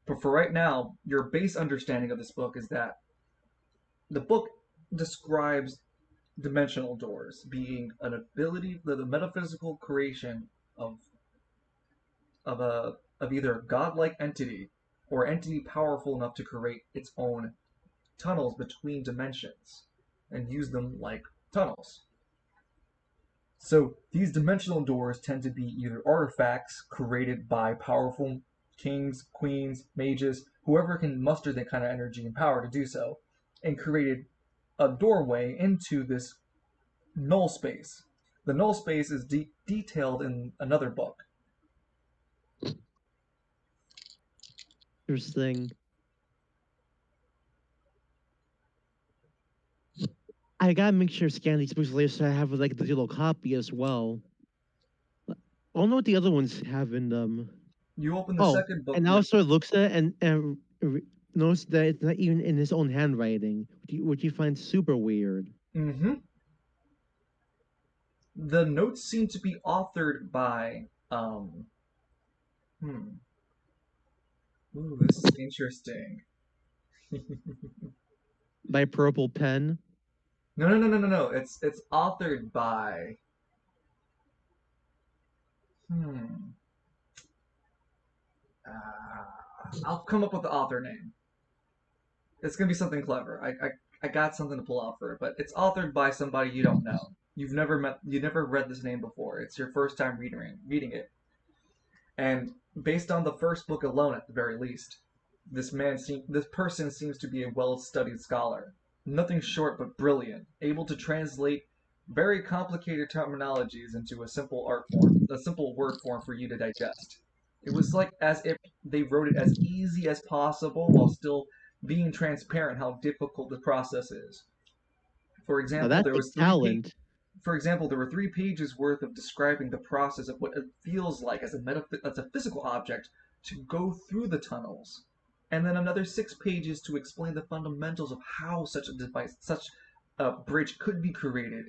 But for right now, your base understanding of this book is that the book describes dimensional doors being an ability, the metaphysical creation of of either a godlike entity or entity powerful enough to create its own tunnels between dimensions and use them like tunnels. So these dimensional doors tend to be either artifacts created by powerful kings, queens, mages, whoever can muster that kind of energy and power to do so, and created a doorway into this null space. The null space is detailed in another book. Interesting. I gotta make sure to scan these books later so I have like the digital copy as well. I don't know what the other ones have in them. You open the Oh, second book. and also looks at it and notice that it's not even in his own handwriting, which you find super weird. Mm-hmm. The notes seem to be authored by. Hmm. Ooh, this is interesting. By Purple Pen. No. It's authored by. Hmm. I'll come up with the author name. It's gonna be something clever. I got something to pull out for it, but it's authored by somebody you don't know. You never read this name before. It's your first time reading it. And based on the first book alone, at the very least, this person seems to be a well-studied scholar. Nothing short but brilliant, able to translate very complicated terminologies into a simple word form for you to digest. It was like as if they wrote it as easy as possible while still being transparent how difficult the process is. For Now example, that there takes was three pa- talent. for example, there were 3 pages worth of describing the process of what it feels like as a physical object to go through the tunnels, and then another 6 pages to explain the fundamentals of how such a bridge could be created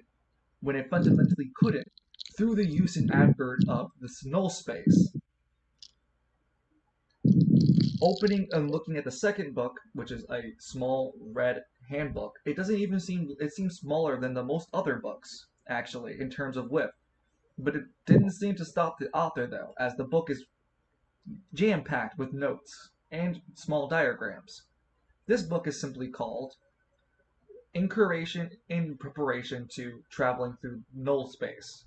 when it fundamentally couldn't, through the use and advert of this null space. Opening and looking at the second book, which is a small red handbook, it seems smaller than the most other books, actually, in terms of width. But it didn't seem to stop the author, though, as the book is jam packed with notes and small diagrams. This book is simply called in Preparation to Traveling Through Null Space.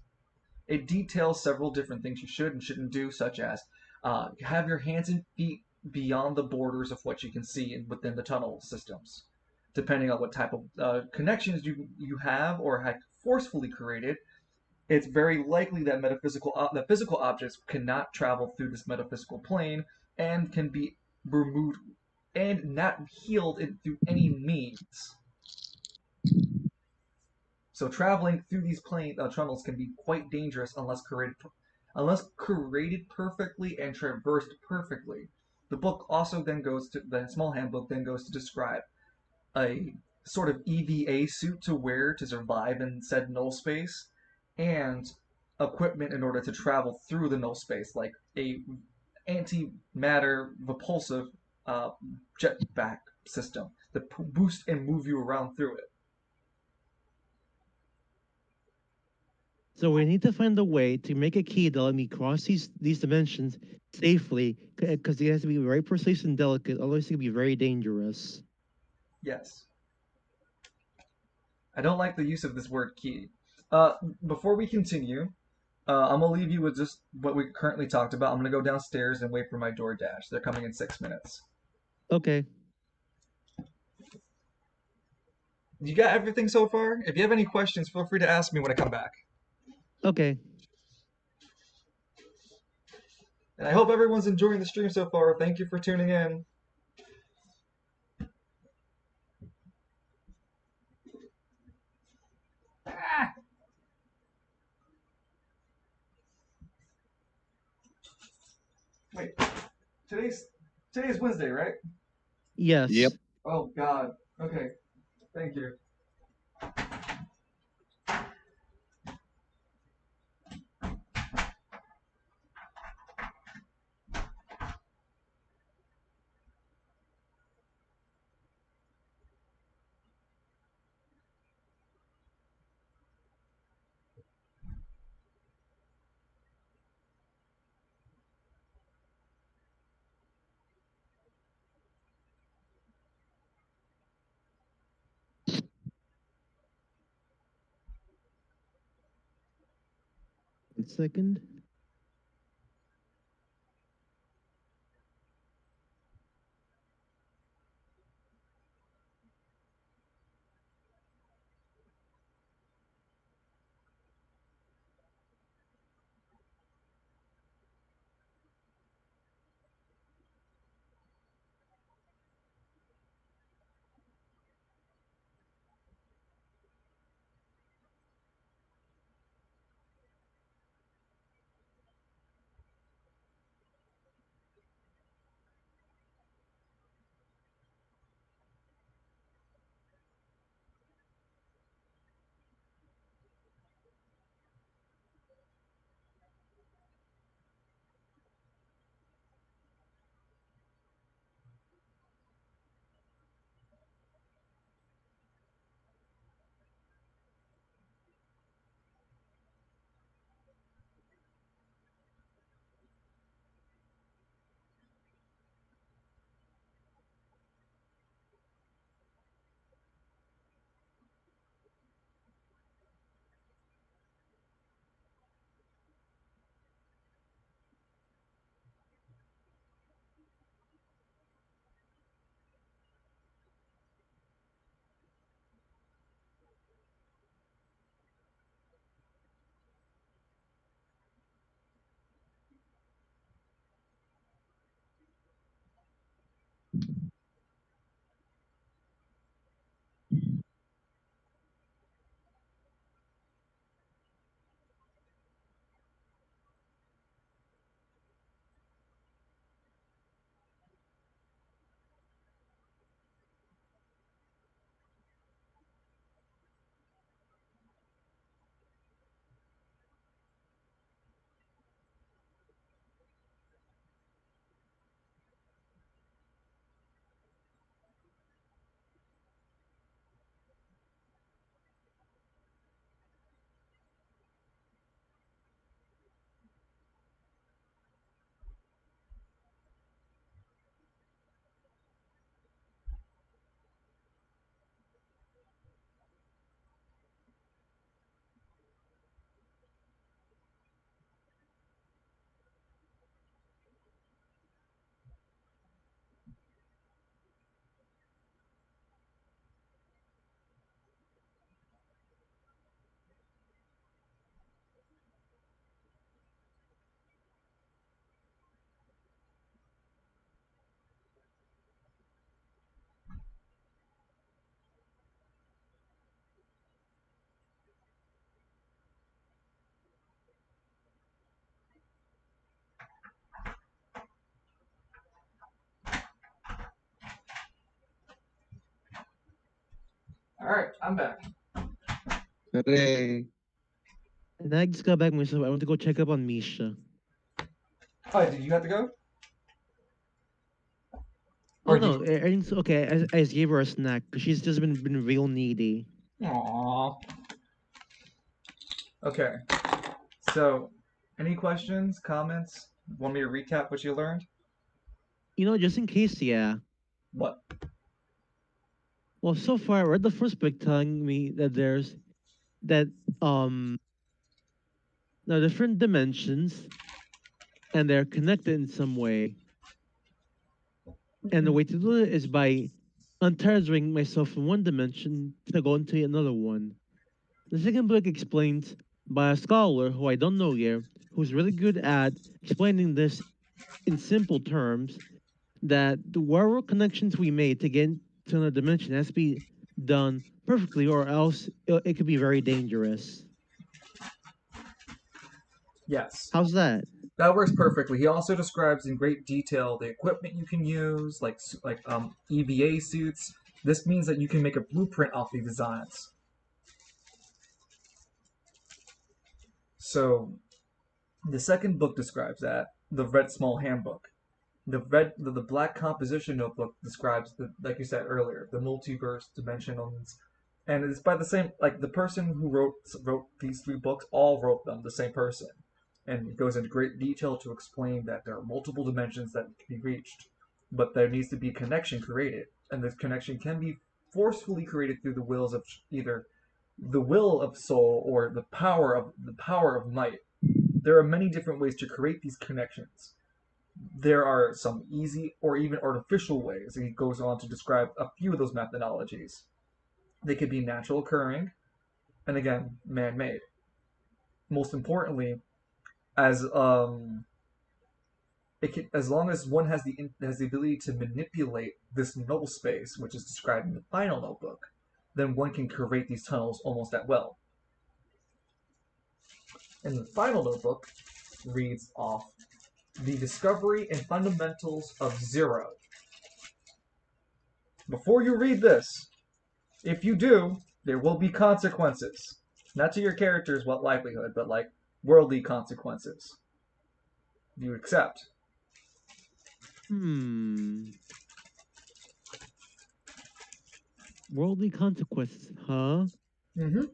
It details several different things you should and shouldn't do, such as have your hands and feet beyond the borders of what you can see within the tunnel systems. Depending on what type of connections you have or had forcefully created, it's very likely that physical objects cannot travel through this metaphysical plane and can be removed and not healed through any means. So traveling through these tunnels can be quite dangerous unless created perfectly and traversed perfectly. The small handbook then goes to describe a sort of EVA suit to wear to survive in said null space, and equipment in order to travel through the null space, like a antimatter repulsive uh, jetpack system that boost and move you around through it. So we need to find a way to make a key that let me cross these dimensions safely, because it has to be very precise and delicate. Otherwise, it can be very dangerous. Yes. I don't like the use of this word key. Before we continue, I'm gonna leave you with just what we currently talked about. I'm gonna go downstairs and wait for my DoorDash. They're coming in 6 minutes. Okay. You got everything so far? If you have any questions, feel free to ask me when I come back. Okay. And I hope everyone's enjoying the stream so far. Thank you for tuning in. Ah! Wait, today's today's Wednesday, right? Yes. Yep. Oh God. Okay. Thank you. One second. Alright, I'm back. Hooray. And I just got back myself. I want to go check up on Misha. Oh, did you have to go? Oh Or no, did everything's okay. I just gave her a snack because she's just been real needy. Aww. Okay. So, any questions, comments? Want me to recap what you learned? Just in case, yeah. What? Well, so far I read the first book telling me that that um there are different dimensions and they're connected in some way. And the way to do it is by untethering myself from one dimension to go into another one. The second book explains by a scholar who I don't know yet, who's really good at explaining this in simple terms, that the whatever connections we made to get to another dimension has to be done perfectly, or else it could be very dangerous. Yes. How's that? That works perfectly. He also describes in great detail the equipment you can use, like EVA suits. This means that you can make a blueprint off these designs. So, the second book describes that, the Red Small Handbook. The Black Composition Notebook describes like you said earlier, the multiverse dimensions, and it's by the same, like the person who wrote these three books all wrote them, the same person, and it goes into great detail to explain that there are multiple dimensions that can be reached, but there needs to be connection created, and this connection can be forcefully created through the wills of either the will of soul or the power of might. There are many different ways to create these connections. There are some easy or even artificial ways. He goes on to describe a few of those methodologies. They could be natural occurring, and again, man-made. Most importantly, as as long as one has the ability to manipulate this null space, which is described in the final notebook, then one can create these tunnels almost at will. And the final notebook reads off the discovery and fundamentals of zero. Before you read this, if you do, there will be consequences. Not to your characters, what likelihood, but like worldly consequences. You accept. Worldly consequences, huh? Mm-hmm.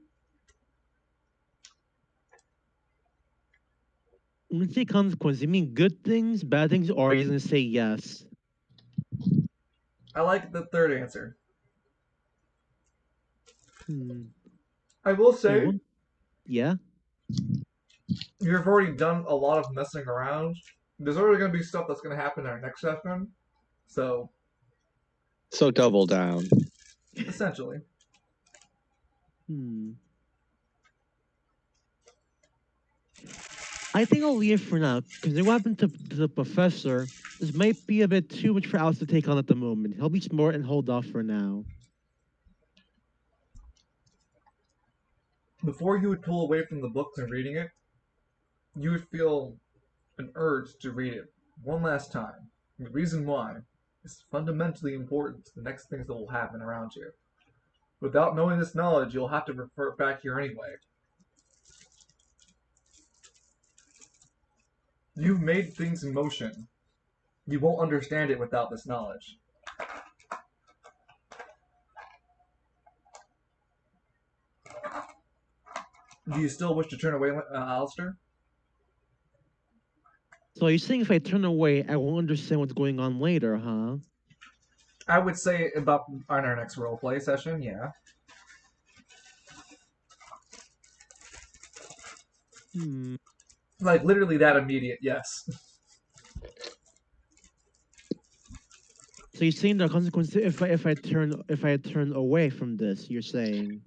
When you say consequences, you mean good things, bad things, or are you gonna say yes? I like the third answer. Hmm. I will Okay, say, yeah. you've already done a lot of messing around. There's already going to be stuff that's going to happen in our next session. So, So double down. essentially. I think I'll leave for now, because what happened to the professor, this might be a bit too much for Alice to take on at the moment. He'll be smart and hold off for now. Before you would pull away from the books and reading it, you would feel an urge to read it one last time. And the reason why is fundamentally important to the next things that will happen around you. Without knowing this knowledge, you'll have to refer back here anyway. You've made things in motion. You won't understand it without this knowledge. Do you still wish to turn away, Alistair? So you're saying if I turn away, I won't understand what's going on later, huh? I would say about on our next roleplay session, yeah. Like literally that immediate, yes. So you're saying there are consequences if I turn away from this? You're saying.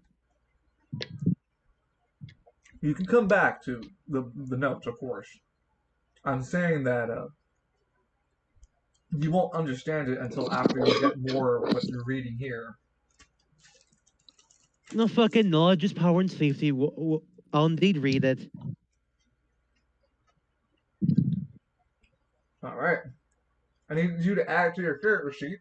You can come back to the notes, of course. I'm saying that you won't understand it until after you get more of what you're reading here. No fucking knowledge is power and safety. I'll indeed read it. All right. I need you to add to your character sheet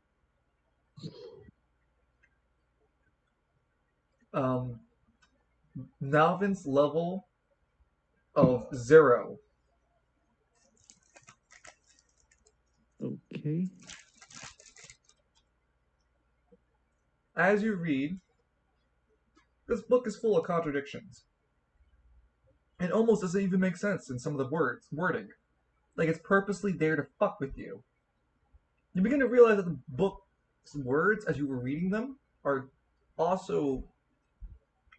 Nalvin's level of 0. Okay. As you read, this book is full of contradictions. It almost doesn't even make sense in some of the wording. Like it's purposely there to fuck with you. You begin to realize that the book's words, as you were reading them, are also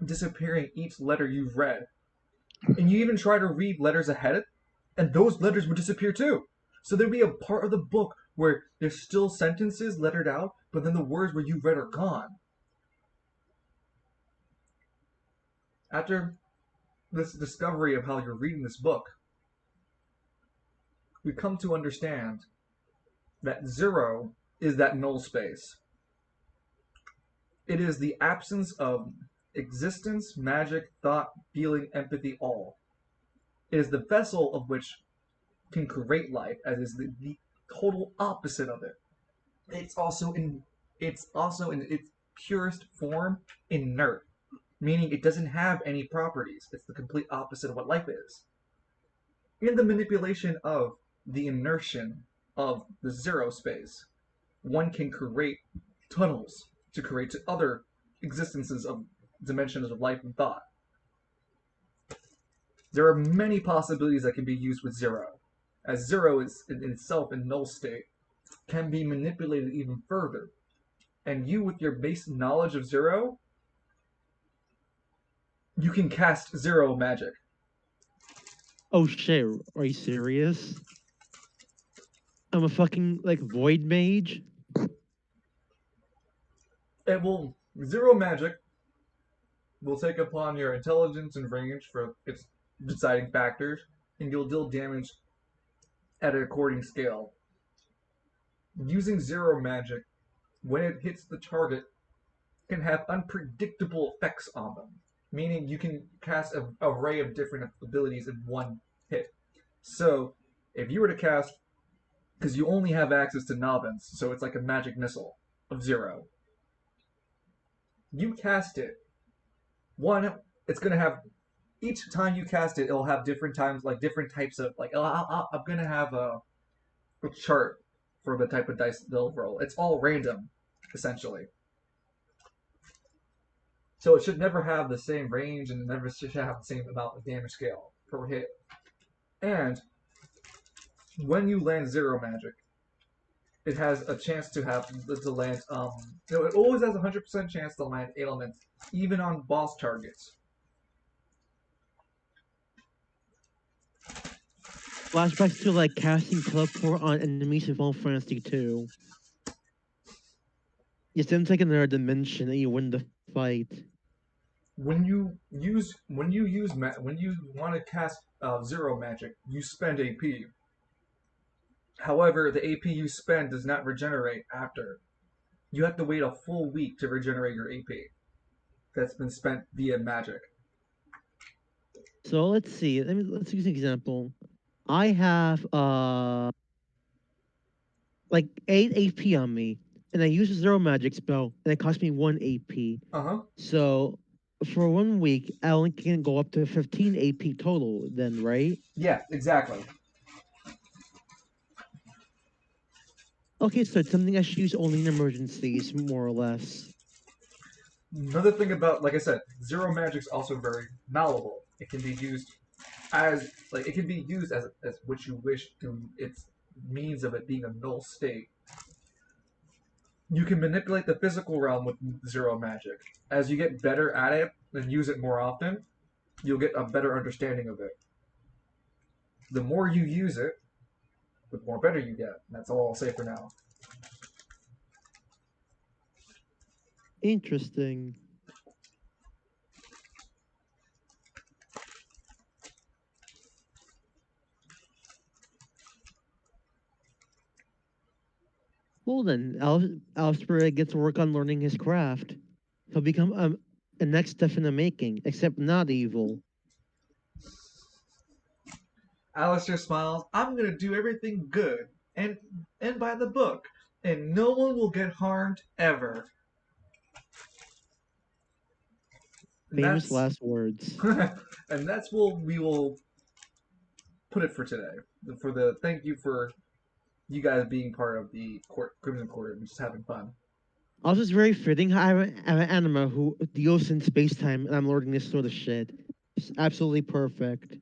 disappearing each letter you've read. And you even try to read letters ahead, and those letters would disappear too. So there'd be a part of the book where there's still sentences lettered out, but then the words where you read are gone. After this discovery of how you're reading this book, we come to understand that 0 is that null space. It is the absence of existence, magic, thought, feeling, empathy, all. It is the vessel of which can create life, as is the total opposite of it. It's also in its purest form inert, meaning it doesn't have any properties. It's the complete opposite of what life is. In the manipulation of the inertion of the 0 space, one can create tunnels to create to other existences of dimensions of life and thought. There are many possibilities that can be used with 0, as 0 is in itself in null state, can be manipulated even further. And you, with your base knowledge of 0, you can cast 0 magic. Oh shit, are you serious? I'm a fucking, like, void mage? It will 0 magic will take upon your intelligence and range for its deciding factors, and you'll deal damage at an according scale. Using 0 magic, when it hits the target, can have unpredictable effects on them, meaning you can cast an array of different abilities in one hit. So, if you were to cast, because you only have access to Nalvin's, so it's like a magic missile of 0. You cast it. One, it's going to have, each time you cast it, it'll have different times, like different types of, like, I'm going to have a chart for the type of dice they'll roll. It's all random, essentially. So it should never have the same range and never should have the same amount of damage scale per hit. And when you land 0 magic, it has a chance to land. It always has a 100% chance to land ailments, even on boss targets. Flashbacks to, like, casting teleport on enemies in Final Fantasy 2. You send like another dimension and you win the fight. When you want to cast 0 magic, you spend AP. However, the AP you spend does not regenerate after. You have to wait a full week to regenerate your AP that's been spent via magic. So let's see. Let's use an example. I have like 8 AP on me, and I use a 0 magic spell, and it costs me 1 AP. So for 1 week, I only can go up to 15 AP total. Then, right? Yeah, exactly. Okay, so it's something I should use only in emergencies, more or less. Another thing about, like I said, 0 magic's also very malleable. It can be used as what you wish through its means of it being a null state. You can manipulate the physical realm with 0 magic. As you get better at it and use it more often, you'll get a better understanding of it. The more you use it, the more better you get. That's all I'll say for now. Interesting. Well then, Alsper gets to work on learning his craft. He'll become a next step in the making, except not evil. Alistair smiles. I'm gonna do everything good and by the book, and no one will get harmed ever. And Famous last words. and that's what we will put it for today. For the thank you for you guys being part of the Crimson Court and just having fun. Also, it's very fitting. I have an anime who deals in space time, and I'm learning this sort of shit. It's absolutely perfect.